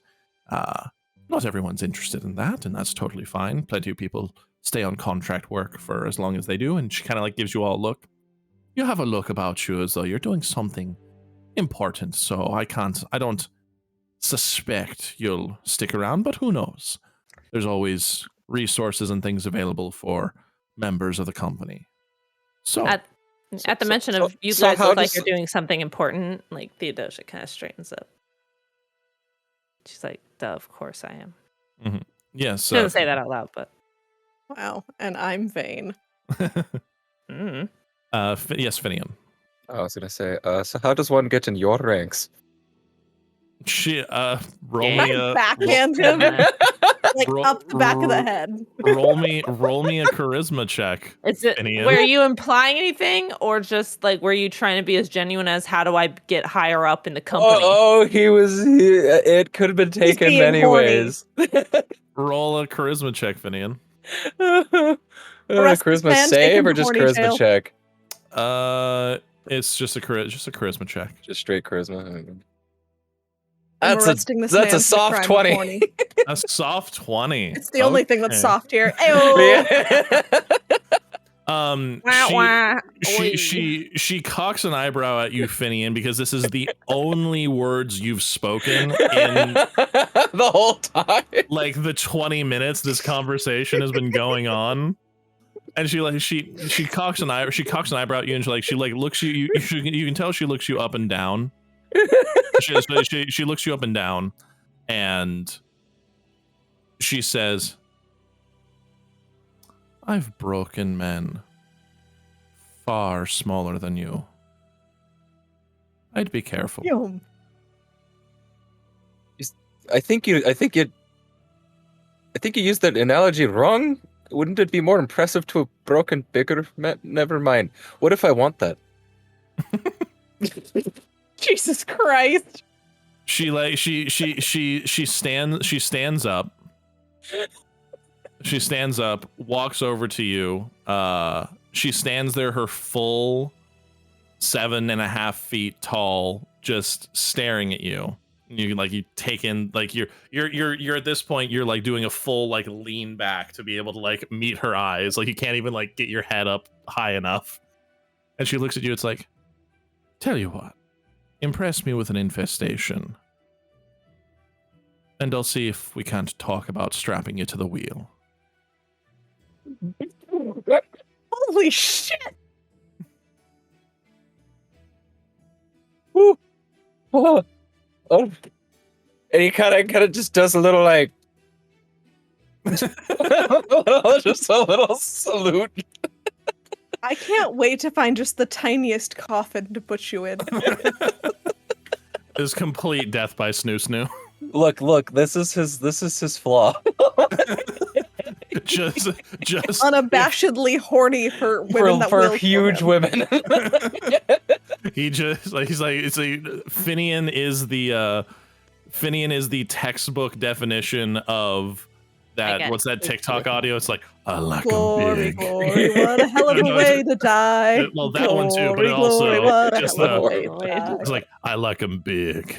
Not everyone's interested in that, and that's totally fine. Plenty of people stay on contract work for as long as they do, and she kind of like gives you all a look. You have a look about you as though you're doing something important, so I don't suspect you'll stick around, but who knows? There's always resources and things available for members of the company. So At the mention of you so guys how look like does- you're doing something important, like Theodosia kind of straightens up. She's like, "Duh, of course I am." yes, She doesn't say that out loud, but Wow, and I'm vain. mm. Yes, Finian. I was gonna say, so how does one get in your ranks? She roll Yeah. me I a backhand him like roll- up the back of the head. roll me a charisma check. Is it? Finian. Were you implying anything, or just like were you trying to be as genuine as how do I get higher up in the company? It could have been taken being many horny. ways. Roll a charisma check, Finian. Arrest this Charisma man, take save him or to just horny charisma jail. check? It's just a charisma check. Just straight charisma. I'm That's arresting this that's man a for the soft crime of 20. horny. A soft 20. It's the only thing that's Okay. soft here. Ayo! Wah, wah. Oi. She cocks an eyebrow at you, Finian, because this is the only words you've spoken in the whole time. like the 20 minutes this conversation has been going on. And she cocks an eyebrow at you, and she looks you can tell she looks you up and down. She looks you up and down, and she says, "I've broken men far smaller than you. I'd be careful." Yum. I think you used that analogy wrong. Wouldn't it be more impressive to have broken bigger men? Never mind. What if I want that? Jesus Christ. She stands up. She stands up, walks over to you. She stands there, her full 7.5 feet tall, just staring at you. You take in you're at this point you're like doing a full like lean back to be able to like meet her eyes. Like you can't even like get your head up high enough. And she looks at you. It's like, tell you what, impress me with an infestation, and I'll see if we can't talk about strapping you to the wheel. Holy shit. Woo. Oh. And he kind of just does a little like, just a little salute. I can't wait to find just the tiniest coffin to put you in. Is complete death by snoo snoo. Look, this is his flaw. just Unabashedly horny for women that for will huge kill him. women. he's like Finian is the textbook definition of that. get What's that TikTok audio? It's like, I like 'em Glory, big. glory, what a hell of a No, way to die. Well, that one too, but Glory, it also glory, what a just hell of a the- way to die. It's like, I like 'em big.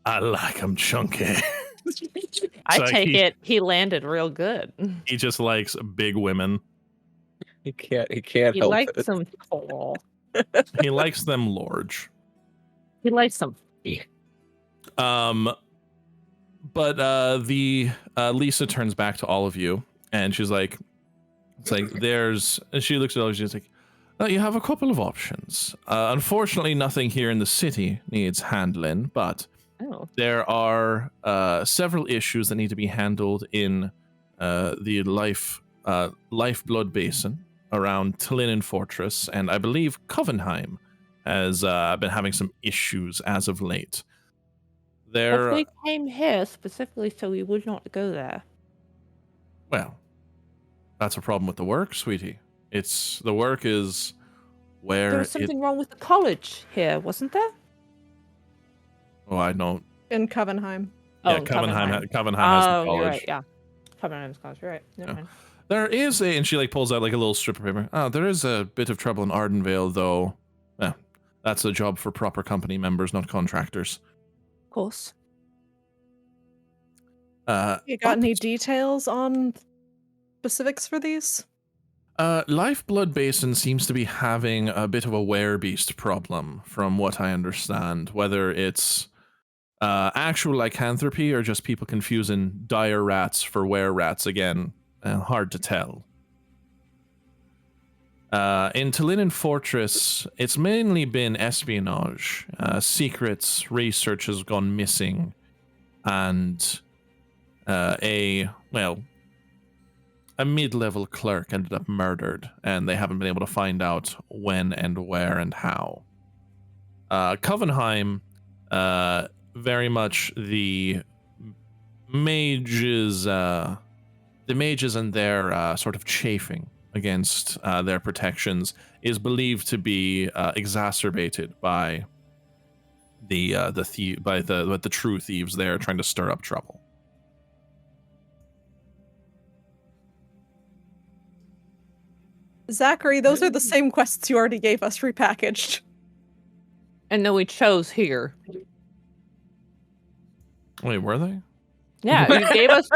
I like 'em chunky. I So take it he landed real good. He just likes big women. He can't He help likes it. some tall. He likes them large. He likes some. But the Lisa turns back to all of you, and she's like, it's like there's. And she looks at all of you. She's like, you have a couple of options. Unfortunately, nothing here in the city needs handling, but Oh. there are several issues that need to be handled in the Lifeblood Basin around Tillinen Fortress, and I believe Covenheim has been having some issues as of late. If we came here specifically so we would not go there. Well, that's a problem with the work, sweetie. The work is where There was something wrong with the college here, wasn't there? Oh, I don't. In Covenheim. Yeah, Oh, Covenheim has the Oh, college. you're right. Yeah, Covenheim's college. You're right. Never Yeah. mind. There is and she like pulls out like a little strip of paper. Oh, there is a bit of trouble in Ardenvale, though. Well, that's a job for proper company members, not contractors. Of course. You got any details on specifics for these? Lifeblood Basin seems to be having a bit of a werebeast problem, from what I understand. Whether it's actual lycanthropy or just people confusing dire rats for were rats again, hard to tell. In Tillinen Fortress, it's mainly been espionage. Secrets, research has gone missing, and a mid-level clerk ended up murdered, and they haven't been able to find out when and where and how. Covenheim, very much the mages and their sort of chafing against their protections is believed to be exacerbated by the true thieves there trying to stir up trouble. Zachary, those are the same quests you already gave us repackaged. And then we chose here. Wait, were they? Yeah, you gave us.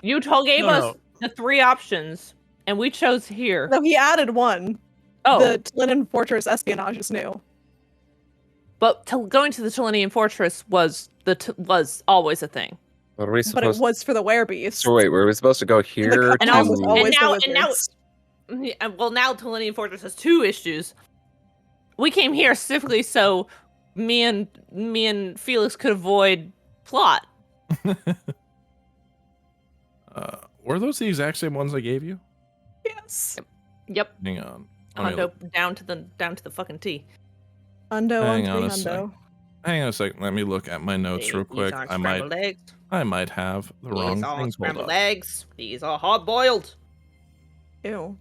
You gave No, us no. the 3 options, and we chose here. No, he added one. Oh, The Tillinen Fortress espionage is new. but going to the Tillinian Fortress was always a thing. What are we But it supposed was for the werebeast. So wait, were we supposed to go here And to... also- was always now- the and now- wizards. Well, now Tillinian Fortress has 2 issues. We came here specifically so me and Felix could avoid plot. Were those the exact same ones I gave you? Yes. Yep. Hang on. Let me Hundo look. down to the fucking T. Hundo Hang on on a 3 sec. hundo. Hang on a second. Let me look at my notes real quick. These aren't I scrambled eggs. might have the wrong These thing are pulled scrambled up. eggs. These are hard boiled. Ew.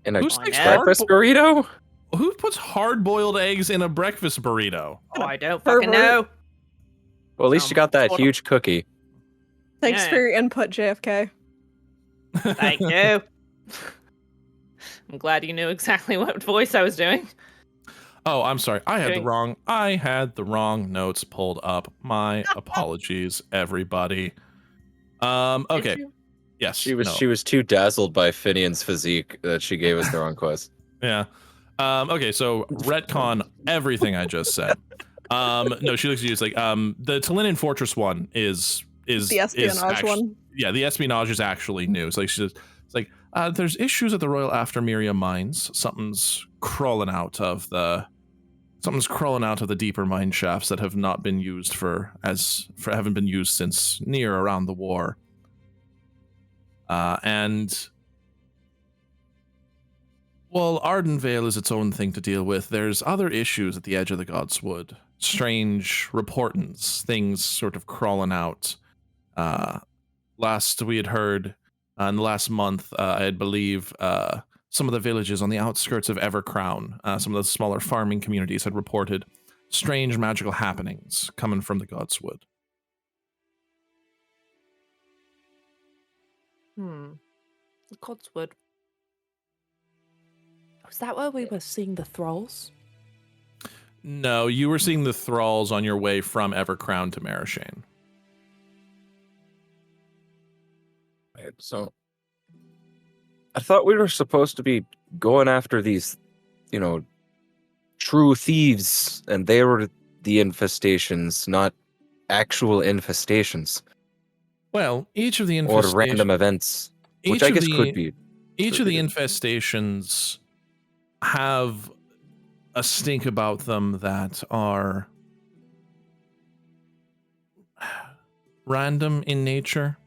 in a Who's I know. breakfast burrito? Who puts hard-boiled eggs in a breakfast burrito? Oh, I don't fucking Pervert. know. Well, at least you got that Sort of. huge cookie. Thanks Yeah. for your input, JFK. Thank you. I'm glad you knew exactly what voice I was doing. Oh, I'm sorry. I had Okay. the wrong notes pulled up. My apologies, everybody. Okay. Did you? Yes. She was no. too dazzled by Finian's physique that she gave us the wrong quest. Yeah. Okay, so retcon everything I just said. No, she looks at you. It's like the Tillinen Fortress one is The espionage one. Yeah, the espionage is actually new. It's like there's issues at the Royal Aftermiria mines. Something's crawling out of the deeper mine shafts that have not been used haven't been used since near around the war. And while Ardenvale is its own thing to deal with, there's other issues at the edge of the Godswood. Strange reportings, things sort of crawling out. Last we had heard, in the last month, I believe, some of the villages on the outskirts of Evercrown, some of the smaller farming communities had reported strange magical happenings coming from the Godswood. The Codswood. Was that where we were seeing the thralls? No, you were seeing the thralls on your way from Evercrown to Marishane. Right, so I thought we were supposed to be going after these, true thieves, and they were the infestations, not actual infestations Well, each of the or infestations... random events, which I guess could be. Each of the attributed. infestations have a stink about them that are random in nature.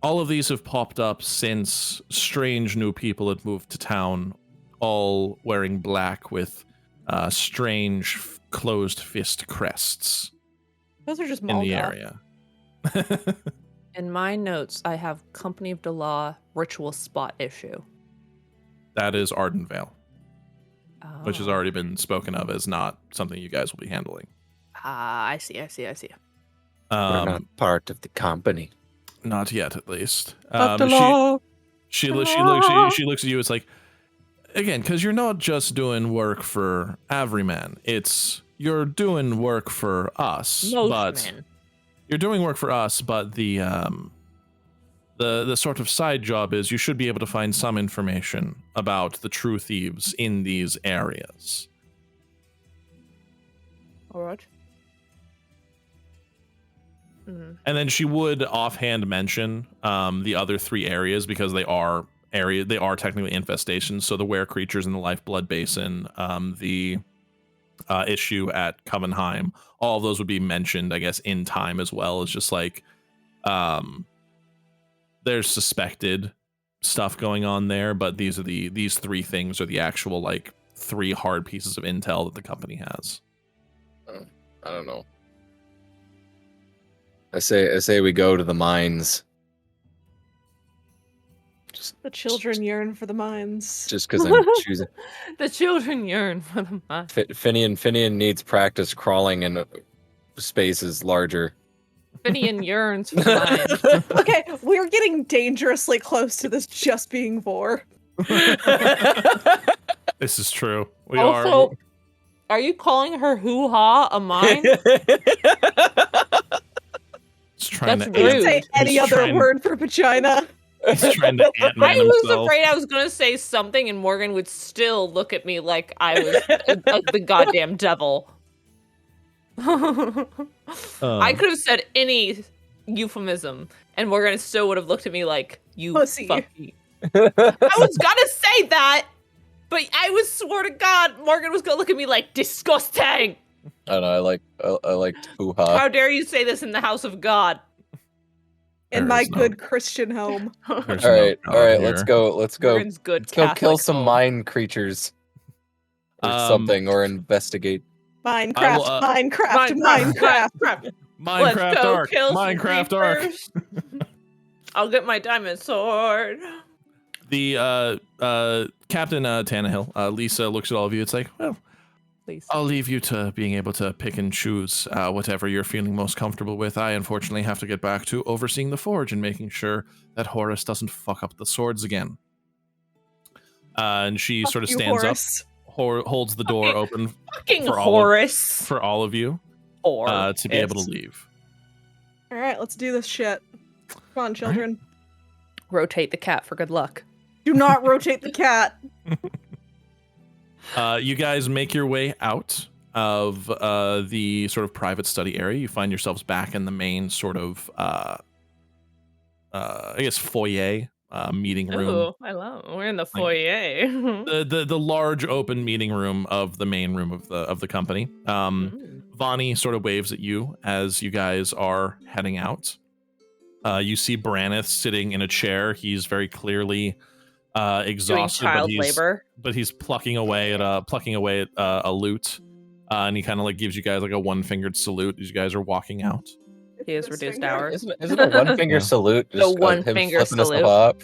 All of these have popped up since strange new people had moved to town, all wearing black with strange closed fist crests Those are just in the Molgoth. area. In my notes, I have Company of Delagh ritual spot issue. That is Ardenvale, which has Oh. already been spoken of as not something you guys will be handling. Ah, I see. We're not part of the company. Not yet, at least. But the law. She looks at you. It's like, again, because you're not just doing work for Everyman. You're doing work for us. Most men. You're doing work for us, but the sort of side job is you should be able to find some information about the true thieves in these areas. All right. Mm-hmm. And then she would offhand mention the other 3 areas because they are technically infestations. So the were creatures in the Lifeblood Basin, the issue at Covenheim, all of those would be mentioned, I guess, in time as well. It's just like there's suspected stuff going on there, but these 3 things are the actual like 3 hard pieces of intel that the company has. I don't know. I say we go to the mines. The children yearn for the mines. Just because I'm choosing. The children yearn for the mine. Finian needs practice crawling in spaces larger. Finian yearns for the mine. Okay, we're getting dangerously close to this just being vor. This is true. Are you calling her hoo-ha a mine? That's I didn't say any other word for vagina. He's trying to Ant-Man I was himself. afraid I was going to say something and Morgan would still look at me like I was the goddamn devil. I could have said any euphemism and Morgan still would have looked at me like, you Pussy. fucking... I was gonna say that, but I swear to God, Morgan was gonna look at me like, disgusting! I don't know, I liked hoo-ha. How dare you say this in the house of God? In my good Christian home. All right, let's go. Morgan's good Let's go kill Catholic some home. mine creatures or something, or investigate. Minecraft. Let's go Ark. kill some Minecraft Ark. creepers. I'll get my diamond sword. The Captain Tannehill, Lisa looks at all of you. It's like, well, Please. I'll leave you to being able to pick and choose whatever you're feeling most comfortable with. I unfortunately have to get back to overseeing the forge and making sure that Horus doesn't fuck up the swords again. And she sort of stands up, holds the door open Fucking Horus. for all of you to be able to leave. All right, let's do this shit. Come on, children. Rotate the cat for good luck. Do not rotate the cat. You guys make your way out of the sort of private study area. You find yourselves back in the main sort of, I guess, foyer meeting room. Ooh, I love it. We're in the foyer. The large open meeting room of the main room of the company. Vonnie sort of waves at you as you guys are heading out. You see Brannith sitting in a chair. He's very clearly exhausted, doing child labor, but he's plucking away at a lute, and he kind of like gives you guys like a one-fingered salute as you guys are walking out. He has reduced hours. Isn't a one-finger salute just one him finger flipping us salute. off?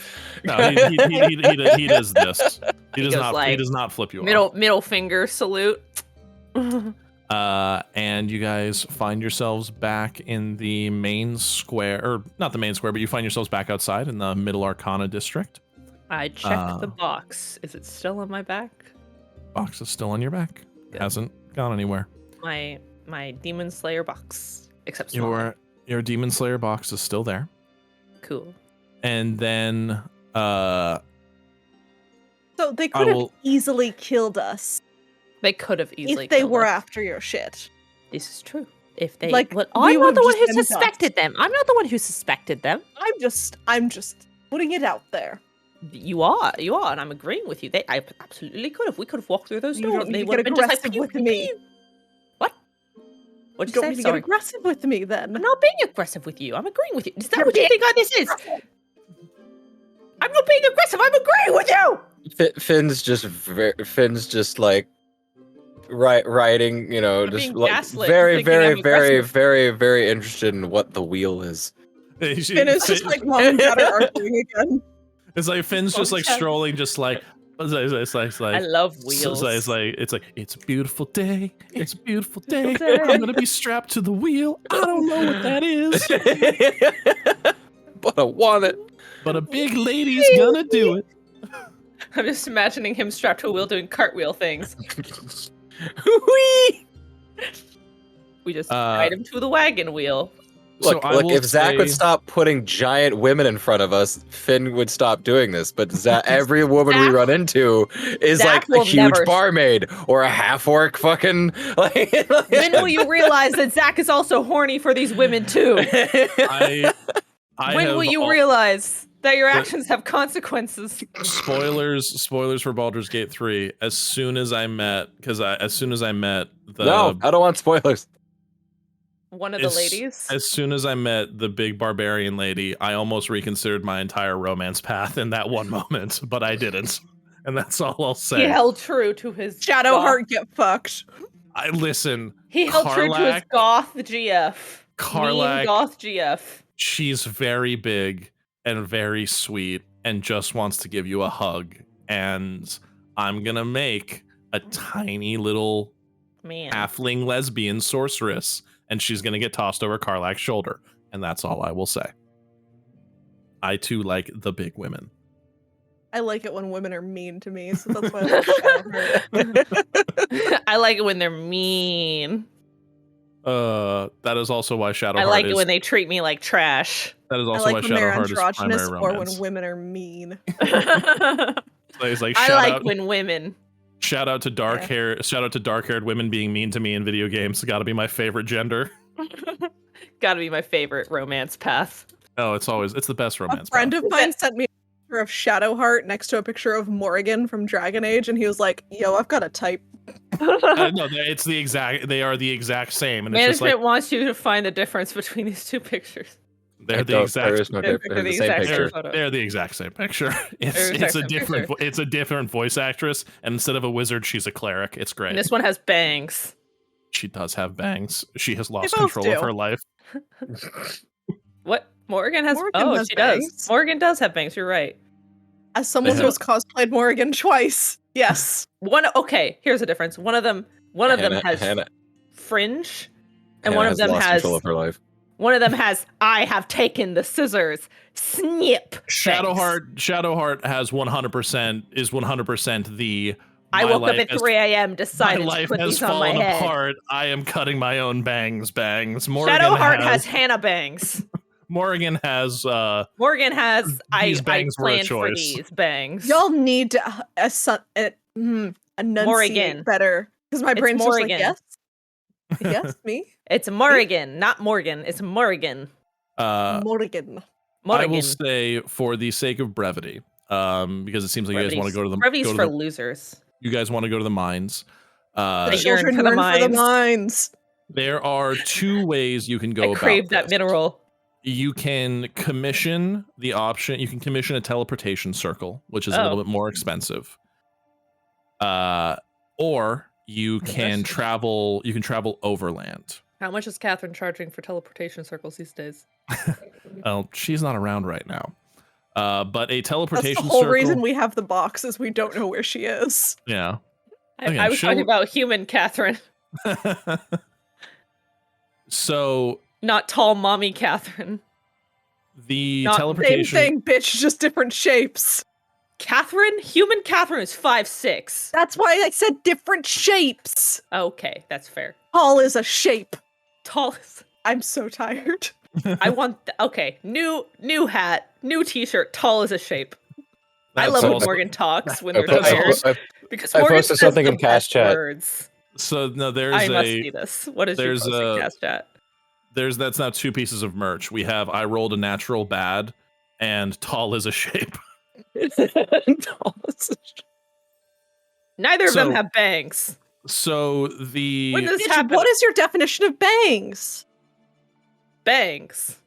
No, he does this. He does not flip you off. Middle finger salute. And you guys find yourselves back in the main square, or not the main square, but you find yourselves back outside in the Middle Arcana district. I checked the box. Is it still on my back? Box is still on your back. Good. Hasn't gone anywhere. My Demon Slayer box, except smaller. Your Demon Slayer box is still there. Cool. And then So they could have easily killed us. They could have easily if they killed were us. after your shit. This is true. If they Like, I'm not the one who been suspected them. I'm not the one who suspected them. I'm just putting it out there. You are, and I'm agreeing with you. I absolutely could have. We could have walked through those You doors. don't They need to would have get been just like, aggressive with pew, me. pew, pew. What? What'd You you don't say? need to get Sorry. aggressive with me then. I'm not being aggressive with you. I'm agreeing with you. Is that You're what you being think this is? I'm not being aggressive. I'm agreeing with you. Finn's just like writing, I'm just being like gaslit, very, thinking very, I'm very, aggressive. very, very interested in what the wheel is. Finn is just like mom and dad are arguing again. It's like Finn's just like strolling, just like it's like I love wheels. it's like it's a beautiful day. It's a beautiful day. I'm gonna be strapped to the wheel. I don't know what that is, But I want it. but a big lady's gonna do it. I'm just imagining him strapped to a wheel doing cartwheel things. Whee! We just ride him to the wagon wheel. Look, if Zach would stop putting giant women in front of us, Finn would stop doing this. But every woman we run into is Zach like a will huge never- barmaid or a half-orc fucking... When will you realize that Zach is also horny for these women too? When will you realize that your actions have consequences? Spoilers for Baldur's Gate 3. As soon as I met the No, I don't want spoilers. One of the ladies? As soon as I met the big barbarian lady, I almost reconsidered my entire romance path in that one moment, but I didn't. And that's all I'll say. He held true to his Shadowheart get fucked. I listen. He held true to his goth GF. Karlach, Mean goth GF. she's very big and very sweet and just wants to give you a hug. And I'm gonna make a tiny little halfling lesbian sorceress, and she's gonna get tossed over Karlach's shoulder. And that's all I will say. I too like the big women. I like it when women are mean to me, so that's why I like Shadowheart. I like it when they're mean. That is also why Shadowheart I like it when they treat me like trash. That is also I why like when they're Shadowheart is androgynous primary or romance. when women are mean. So he's like, I like when women. Shout out to dark-haired women being mean to me in video games. Got to be my favorite gender. Gotta be my favorite romance path. Oh, it's the best romance. A friend of mine sent me a picture of Shadowheart next to a picture of Morrigan from Dragon Age, and he was like, "Yo, I've got a type." No, it's the exact. They are the exact same. And Management it's just like, wants you to find the difference between these two pictures. they're the exact. There is no difference. They're the same picture. They're the exact same picture. It's a different voice actress, and instead of a wizard, she's a cleric. It's great. And this one has bangs. She does have bangs. She has lost both control do. of her life. What? Morgan has. Morgan Oh, has she bangs. does. Morgan does have bangs. You're right. As someone who has cosplayed Morrigan twice, yes. Okay, here's the difference. One of them has fringe, and one of them lost has control of her life. One of them has I have taken the scissors. Snip. Shadowheart has 100% the. I woke up at 3 a.m. decided my life to put has these on my fallen head. apart. I am cutting my own bangs. Morgan Shadowheart has Hannah bangs. Morgan has I bangs were a planned for choice. these bangs. Y'all need to enunciate Morrigan. better, because my It's brain's just like, Morrigan. yes, yes, me, It's Morrigan, not Morgan. It's Morrigan. Morrigan. I will say, for the sake of brevity, because it seems like you guys want to go to the Brevity's for losers. You guys want to go to the mines. The Children yearn for the yearn for the mines. mines. There are two ways you can go I about crave that this. mineral. You can commission the option. You can commission a teleportation circle, which is a little bit more expensive. Or you can travel. You can travel overland. How much is Catherine charging for teleportation circles these days? Well, she's not around right now. But a teleportation That's the whole circle. reason we have the box is we don't know where she is. Yeah. I was talking about human Catherine, So not tall mommy Catherine. the Not- teleportation. Same thing, bitch, just different shapes. Human Catherine is 5'6". That's why I said different shapes. Okay, that's fair. Tall is a shape. Tall is... I'm so tired. I want... Okay, new hat, new t-shirt, tall as a shape. I That's love when also- Morgan talks when I they're tired. Because I Morgan posted says something the in Cast best Chat. words. So no, there's I must see this. What is your there's post in a- Cast Chat? that's now two pieces of merch. We have I rolled a natural bad and tall is a shape. Neither of them So- have bangs. So When the does this Bitch, happen? what is your definition of bangs? Bangs?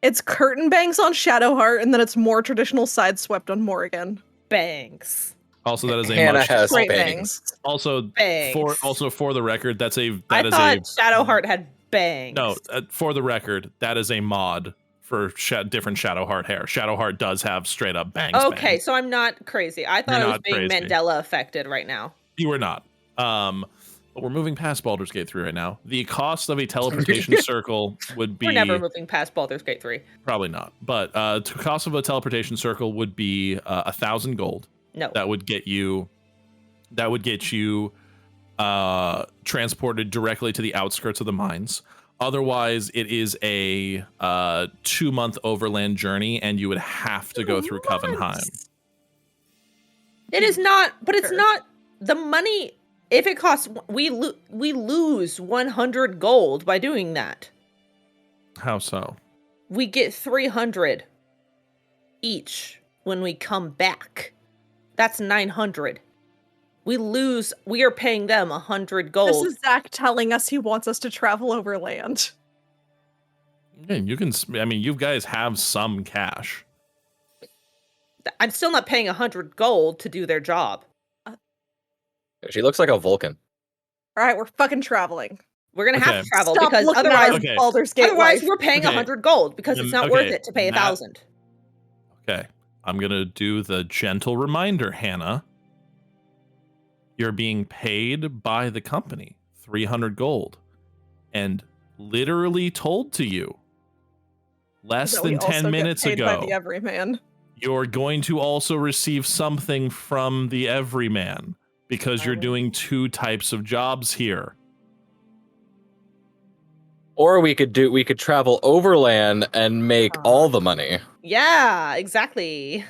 It's curtain bangs on Shadowheart, and then it's more traditional sideswept on Morrigan. Bangs. also that is a Hannah much has Great bangs. also Bangs. for the record I thought Shadowheart had bangs. no for the record that is a mod for different Shadowheart hair. Shadowheart does have straight up bangs. Okay, so I'm not crazy. I thought You're I was not being crazy. Mandela affected right now. You were not. But we're moving past Baldur's Gate 3 right now. The cost of a teleportation circle would be... We're never moving past Baldur's Gate 3. Probably not. But the cost of a teleportation circle would be 1,000 gold. No. That would get you transported directly to the outskirts of the mines. Otherwise, it is a 2-month overland journey, and you would have to go through Covenheim. It is not, but it's not the money. If it costs, we lose 100 gold by doing that. How so? We get 300 each when we come back. That's 900. We are paying them 100 gold. This is Zach telling us he wants us to travel overland. Yeah, you guys have some cash. I'm still not paying 100 gold to do their job. She looks like a Vulcan. All right, we're fucking traveling. We're gonna have to travel Stop because looking otherwise, at our Baldur's Gate otherwise life. we're paying 100 gold because it's not worth it to pay 1,000. Okay, I'm gonna do the gentle reminder, Hannah. You're being paid by the company 300 gold, and literally told to you less than 10 minutes ago. By the Everyman. You're going to also receive something from the Everyman because you're doing 2 types of jobs here. Or we could travel overland and make all the money. Yeah, exactly.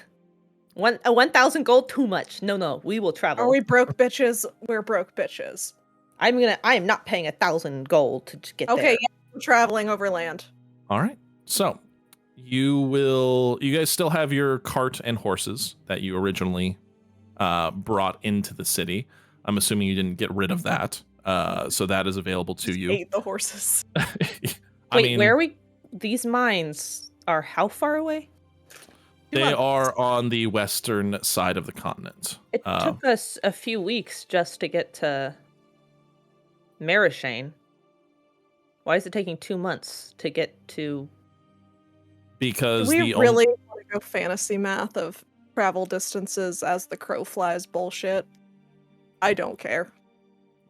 1,000 gold too much. No, we will travel. Are we broke bitches? We're broke bitches. I am not paying 1,000 gold to get there. Okay, yeah, we're traveling overland. All right. So you guys still have your cart and horses that you originally brought into the city. I'm assuming you didn't get rid of that. So that is available to you. Ate the horses. Wait, where are we? These mines are how far away? They are on the western side of the continent. It took us a few weeks just to get to Marishane. Why is it taking 2 months to get to? Because we really want to go fantasy math of travel distances as the crow flies bullshit. I don't care.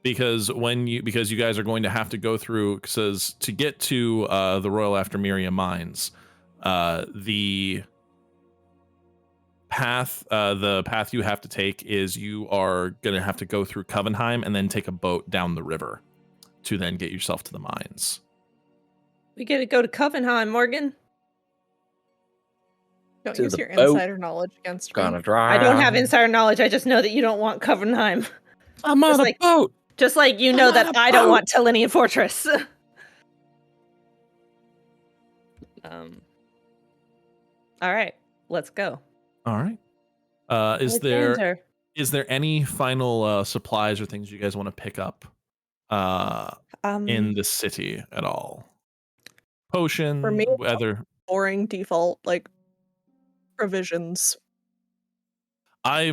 Because you guys are going to have to go through, says to get to the Royal Aftermiria mines, the path you have to take is you are going to have to go through Covenheim and then take a boat down the river to then get yourself to the mines. We get to go to Covenheim, Morgan. Don't use your insider knowledge against me. Gonna drive. I don't have insider knowledge. I just know that you don't want Covenheim. I'm on a boat. Just like you know that I don't want Telenia Fortress. All right, let's go. All right. Is there any final supplies or things you guys want to pick up in the city at all? Potion, for me, weather. Boring default like provisions. I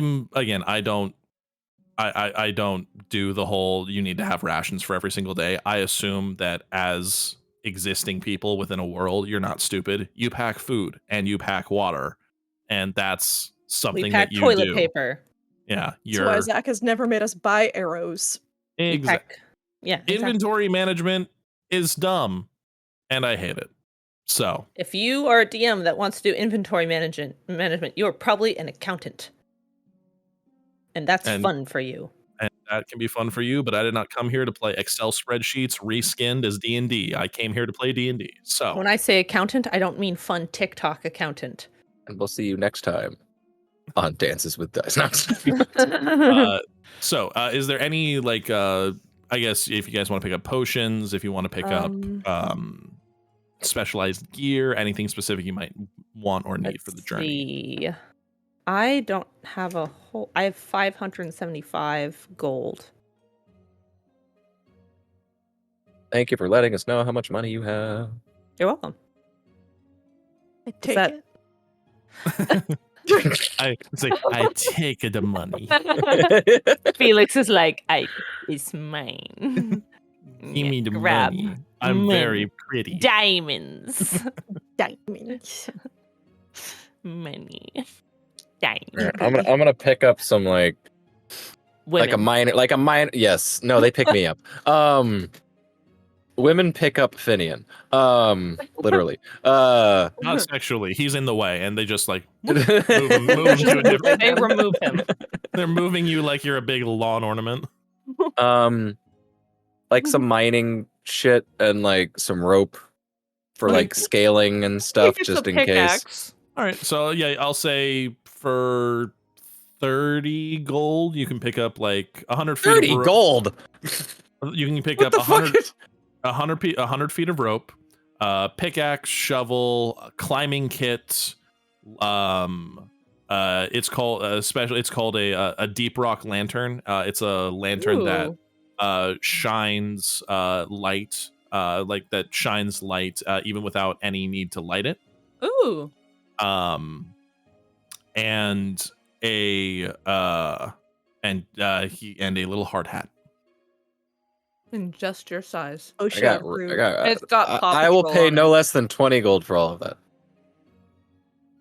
don't do the whole you need to have rations for every single day. I assume that as existing people within a world, you're not stupid. You pack food and you pack water, and that's something that you toilet do. Paper. Yeah, So why Zach has never made us buy arrows. Exactly. Yeah. Inventory management is dumb, and I hate it. So if you are a DM that wants to do inventory management, you are probably an accountant. And that's fun for you. And that can be fun for you, but I did not come here to play Excel spreadsheets reskinned as D&D. I came here to play D&D. So when I say accountant, I don't mean fun TikTok accountant. And we'll see you next time on Dances with Dice. Is there any I guess if you guys want to pick up potions, if you want to pick up specialized gear, anything specific you might want or need for the journey? I don't have I have 575 gold. Thank you for letting us know how much money you have. You're welcome. I take it. I take the money. Felix is like, it's mine. Give me the money. I'm very pretty. Diamonds. Many. Many. Dang. I'm gonna pick up some like a minor. Yes, no, they pick me up. Women pick up Finian. Literally. Not sexually. He's in the way, and they just like move him to a different. They remove him. They're moving you like you're a big lawn ornament. Like some mining shit and like some rope for like scaling and stuff, just in case. All right, so yeah, I'll say for 30 gold, you can pick up like 100 feet. 30 gold. You can pick What up the fuck? 100 feet of rope, pickaxe, shovel, climbing kit. It's called a deep rock lantern. It's a lantern that shines light, like that shines light even without any need to light it. Ooh. And a little hard hat. And just your size. Oh I shit! got. It's got Paw I will Patrol pay on no it. less than 20 gold for all of that.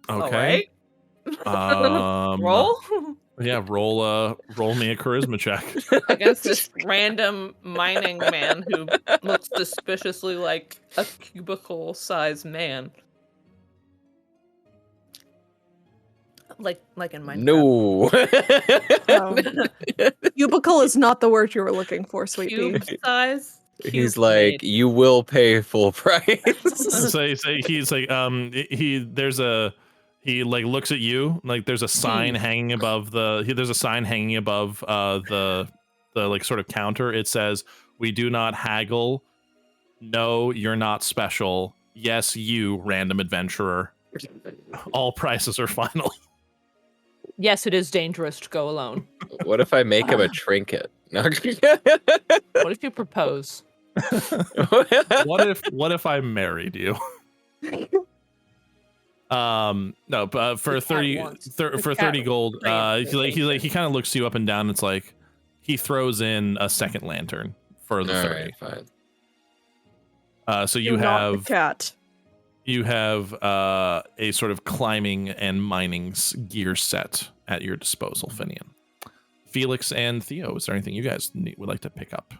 Okay. Roll Yeah, roll me a charisma check. against this random mining man who looks suspiciously like a cubicle-sized man. Like in Minecraft. No. Cubicle is not the word you were looking for, sweet pea. Cube size. He's cube like, made. you will pay full price. so he's like he like looks at you like there's a sign hanging above the like sort of counter. It says, "We do not haggle. No, you're not special. Yes, you random adventurer. All prices are final." Yes, it is dangerous to go alone. What if I make him a trinket? No. What if you propose? What if I married you? No, but for 30 gold, he kind of looks you up and down. It's like he throws in a second lantern for the 30. Right, fine. So You're not the cat. you have a sort of climbing and mining gear set at your disposal, Finian. Felix and Theo, is there anything you guys would like to pick up?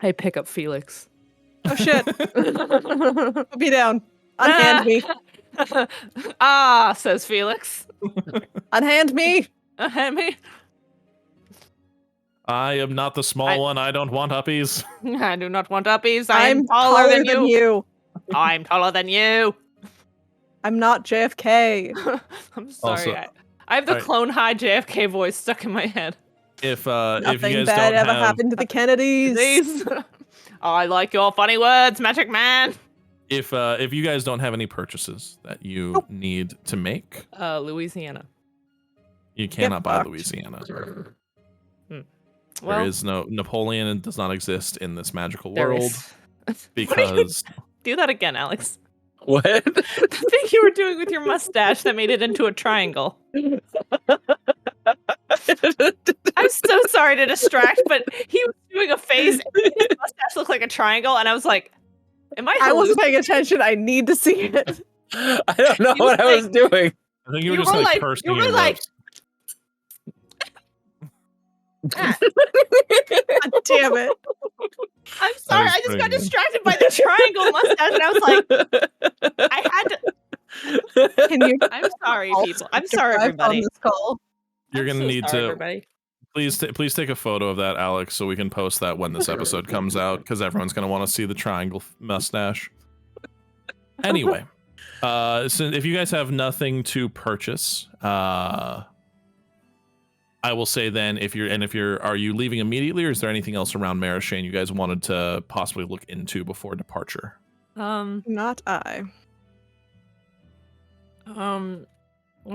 I pick up Felix. Oh shit! Put me down. Unhand me. Says Felix. Unhand me. Unhand me. I am not the small one. I don't want uppies. I do not want uppies. I'm taller than you. I'm taller than you. I'm not JFK. I'm sorry. Also- I have the Alright. clone high JFK voice stuck in my head. If you Nothing guys bad don't ever have, happened to the Kennedys. These. I like your funny words, Magic Man. if you guys don't have any purchases that you need to make, Louisiana. you cannot buy fucked. Louisiana. Well, There is no Napoleon, and does not exist in this magical there world is. because Do that again, Alex. What? The thing you were doing with your mustache that made it into a triangle. I'm so sorry to distract, but he was doing a face and his mustache looked like a triangle, and I was like, am I I wasn't paying attention. I need to see it. I don't know You what I was doing. I think you were You just were like like- pursing you were your like- lips. God damn it. I'm sorry, was I just pretty got good. distracted by the triangle mustache, and I was like, I had to. Can you I'm sorry, people. I'm sorry, on everybody. this call? You're I'm gonna so need sorry, to everybody. please take a photo of that, Alex, so we can post that when this episode comes out, because everyone's gonna want to see the triangle mustache. Anyway, so if you guys have nothing to purchase, I will say then, if you're, are you leaving immediately, or is there anything else around Marishane you guys wanted to possibly look into before departure? Not I. Let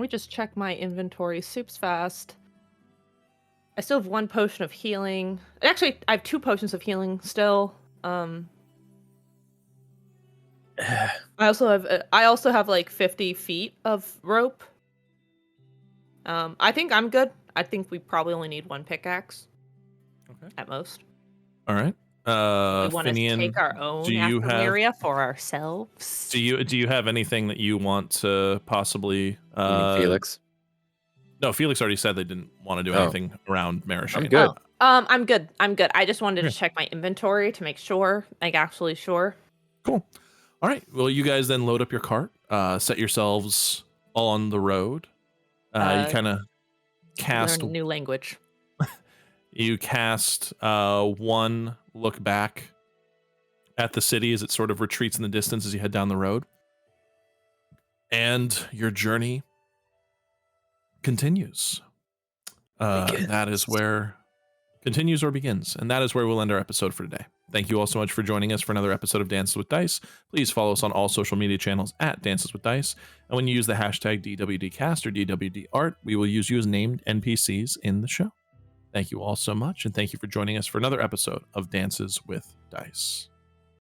me just check my inventory soups fast. I still have 1 potion of healing. Actually, I have 2 potions of healing still. I also have like 50 feet of rope. I think I'm good. I think we probably only need 1 pickaxe. Okay. At most. All right. We want to Finian, take our own do you have area for ourselves. do you have anything that you want to possibly You mean Felix? No, Felix already said they didn't want to do Oh. anything around Marishane. I'm good. I'm good. I'm good. I just wanted to Okay. check my inventory to make sure, like actually sure. Cool. All right. Well, you guys then load up your cart, set yourselves on the road. You kind of cast Learn a new language. one look back at the city as it sort of retreats in the distance as you head down the road. And your journey continues. That is where continues or begins. And that is where we'll end our episode for today. Thank you all so much for joining us for another episode of Dances with Dice. Please follow us on all social media channels at Dances with Dice. And when you use the hashtag DWDcast or DWDart, we will use you as named NPCs in the show. Thank you all so much. And thank you for joining us for another episode of Dances with Dice.